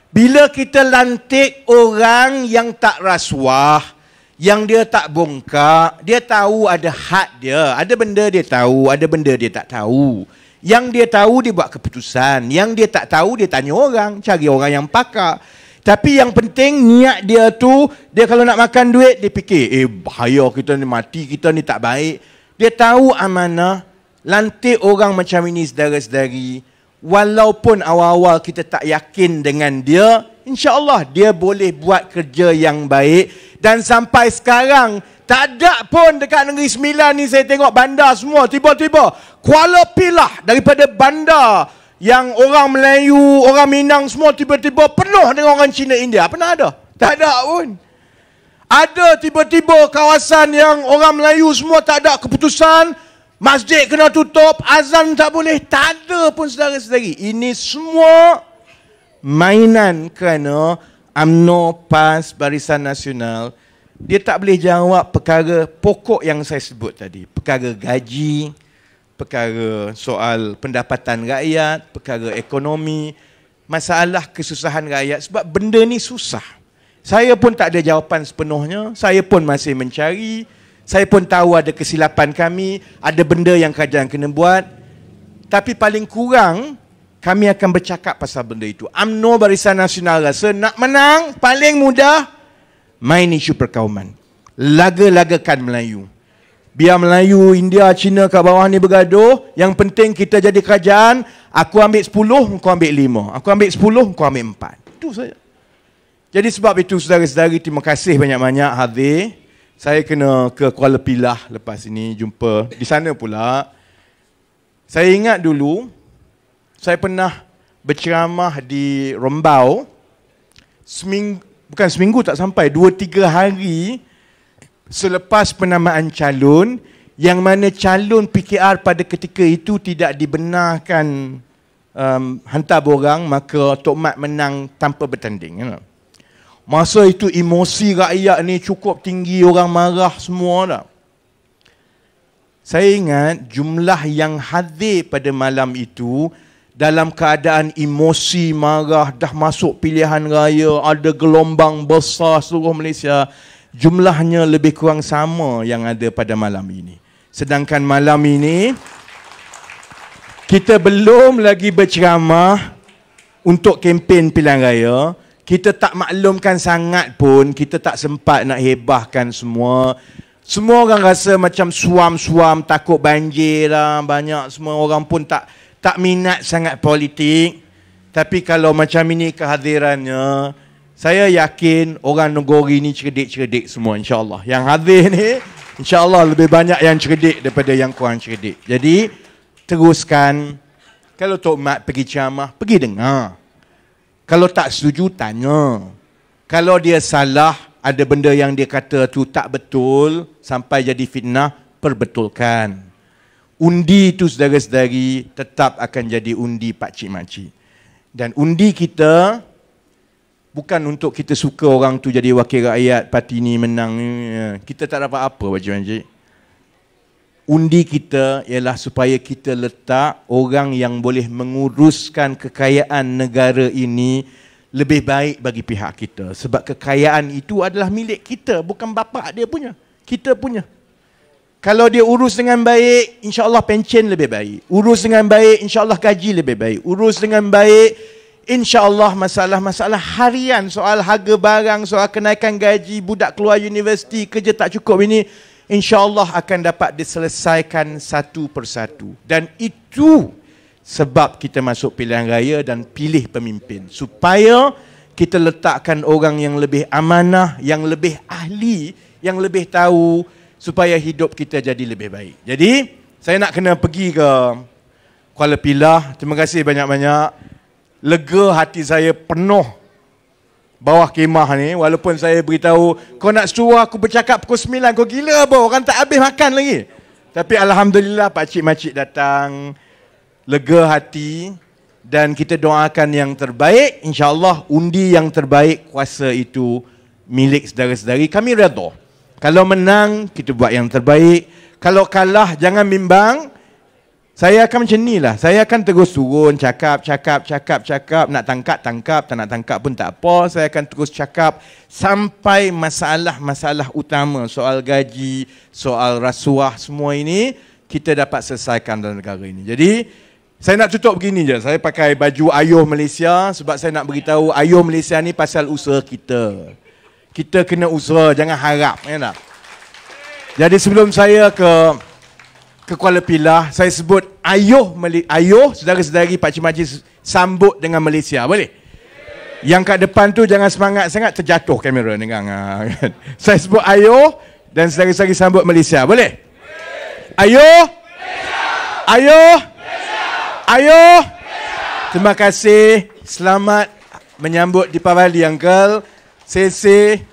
Bila kita lantik orang yang tak rasuah, yang dia tak bongkak, dia tahu ada had dia. Ada benda dia tahu, ada benda dia tak tahu. Yang dia tahu dia buat keputusan. Yang dia tak tahu dia tanya orang, cari orang yang pakar. Tapi yang penting niat dia tu, dia kalau nak makan duit, dia fikir, bahaya kita ni, mati kita ni tak baik. Dia tahu amanah, lantik orang macam ini saudara-saudari. Walaupun awal-awal kita tak yakin dengan dia, insya-Allah dia boleh buat kerja yang baik. Dan sampai sekarang, tak ada pun dekat Negeri Sembilan ni saya tengok bandar semua. Tiba-tiba Kuala Pilah daripada bandar yang orang Melayu, orang Minang semua tiba-tiba penuh dengan orang Cina India. Pernah ada? Tak ada pun. Ada tiba-tiba kawasan yang orang Melayu semua tak ada keputusan. Masjid kena tutup, azan tak boleh. Tak ada pun saudara-saudari. Ini semua mainan kerana UMNO, PAS, Barisan Nasional, dia tak boleh jawab perkara pokok yang saya sebut tadi. Perkara gaji, perkara soal pendapatan rakyat, perkara ekonomi, masalah kesusahan rakyat. Sebab benda ni susah. Saya pun tak ada jawapan sepenuhnya. Saya pun masih mencari. Saya pun tahu ada kesilapan kami, ada benda yang kerajaan kena buat. Tapi paling kurang, kami akan bercakap pasal benda itu. UMNO Barisan Nasional rasa nak menang, paling mudah, main isu perkauman. Laga-lagakan Melayu. Biar Melayu, India, Cina kat bawah ni bergaduh. Yang penting kita jadi kerajaan, aku ambil 10, kau ambil 5. Aku ambil 10, kau ambil 4. Itu saja. Jadi sebab itu saudara-saudari, terima kasih banyak-banyak hadir. Saya kena ke Kuala Pilah lepas ini, jumpa di sana pula. Saya ingat dulu, saya pernah berceramah di Rombau. Bukan seminggu tak sampai, 2-3 hari selepas penamaan calon, yang mana calon PKR pada ketika itu tidak dibenarkan hantar borang, maka Tok Mat menang tanpa bertanding. Masa itu emosi rakyat ni cukup tinggi, orang marah semua dah. Saya ingat jumlah yang hadir pada malam itu dalam keadaan emosi, marah, dah masuk pilihan raya, ada gelombang besar seluruh Malaysia. Jumlahnya lebih kurang sama yang ada pada malam ini. Sedangkan malam ini, kita belum lagi berceramah untuk kempen pilihan raya. kita tak maklumkan sangat pun, kita tak sempat nak hebahkan semua. Semua orang rasa macam suam-suam, takut banjir lah, banyak semua orang pun tak minat sangat politik. Tapi kalau macam ini kehadirannya, saya yakin orang negeri ni cerdik-cerdik semua, insya-Allah. Yang hadir ni insya-Allah lebih banyak yang cerdik daripada yang kurang cerdik. Jadi teruskan. Kalau Tok Mat pergi ceramah, pergi dengar. Kalau tak setuju, tanya. Kalau dia salah, ada benda yang dia kata tu tak betul, sampai jadi fitnah, perbetulkan. Undi itu saudara-saudari tetap akan jadi undi pakcik-makcik. Dan undi kita bukan untuk kita suka orang tu jadi wakil rakyat, parti ni menang. Kita tak dapat apa, pakcik-makcik. Undi kita ialah supaya kita letak orang yang boleh menguruskan kekayaan negara ini lebih baik bagi pihak kita. Sebab kekayaan itu adalah milik kita, bukan bapa dia punya. Kita punya. Kalau dia urus dengan baik, insya-Allah pencen lebih baik. Urus dengan baik, insya-Allah gaji lebih baik. Urus dengan baik, insya-Allah masalah-masalah harian, soal harga barang, soal kenaikan gaji, budak keluar universiti, kerja tak cukup ini, insya-Allah akan dapat diselesaikan satu persatu. Dan itu sebab kita masuk pilihan raya dan pilih pemimpin. Supaya kita letakkan orang yang lebih amanah, yang lebih ahli, yang lebih tahu, supaya hidup kita jadi lebih baik. Jadi, saya nak kena pergi ke Kuala Pilah. Terima kasih banyak-banyak. Lega hati saya penuh bawah kemah ni, walaupun saya beritahu, kau nak suruh aku bercakap pukul 9, kau gila apa? Orang tak habis makan lagi. Tapi alhamdulillah pakcik-makcik datang, lega hati, dan kita doakan yang terbaik. InsyaAllah undi yang terbaik, kuasa itu milik saudara-saudari. Kami redha. Kalau menang, kita buat yang terbaik. Kalau kalah, jangan bimbang. Saya akan macam ni lah. Saya akan terus turun, cakap. Nak tangkap, tak nak tangkap pun tak apa. Saya akan terus cakap sampai masalah-masalah utama, soal gaji, soal rasuah, semua ini kita dapat selesaikan dalam negara ini. Jadi, saya nak tutup begini je. Saya pakai baju Ayuh Malaysia sebab saya nak beritahu Ayuh Malaysia ni pasal usaha kita. Kita kena usaha, jangan harap. Ya tak? Jadi sebelum saya ke Kuala Pilah, saya sebut Ayuh, saudara-saudari pakcik-makcik sambut dengan Malaysia, boleh? Yang kat depan tu jangan semangat sangat, terjatuh kamera ni kan. Saya sebut Ayuh dan saudara-saudari sambut Malaysia, boleh? Ayuh, Ayuh, Ayuh. Terima kasih, selamat menyambut Deepavali Uncle. Sese.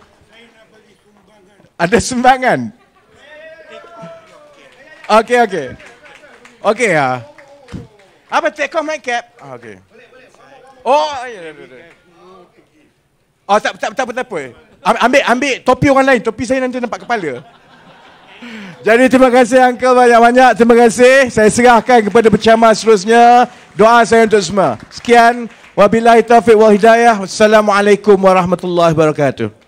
Ada sumbangan? Okey ya. Apa take off my cap? Okey. Oh, ya. Oh, tak apa. Ambil topi orang lain. Topi saya nanti nampak kepala. Jadi terima kasih Uncle banyak-banyak. Terima kasih. Saya serahkan kepada penceramah seterusnya. Doa saya untuk semua. Sekian. Wabillahi taufiq wal hidayah. Wassalamualaikum warahmatullahi wabarakatuh.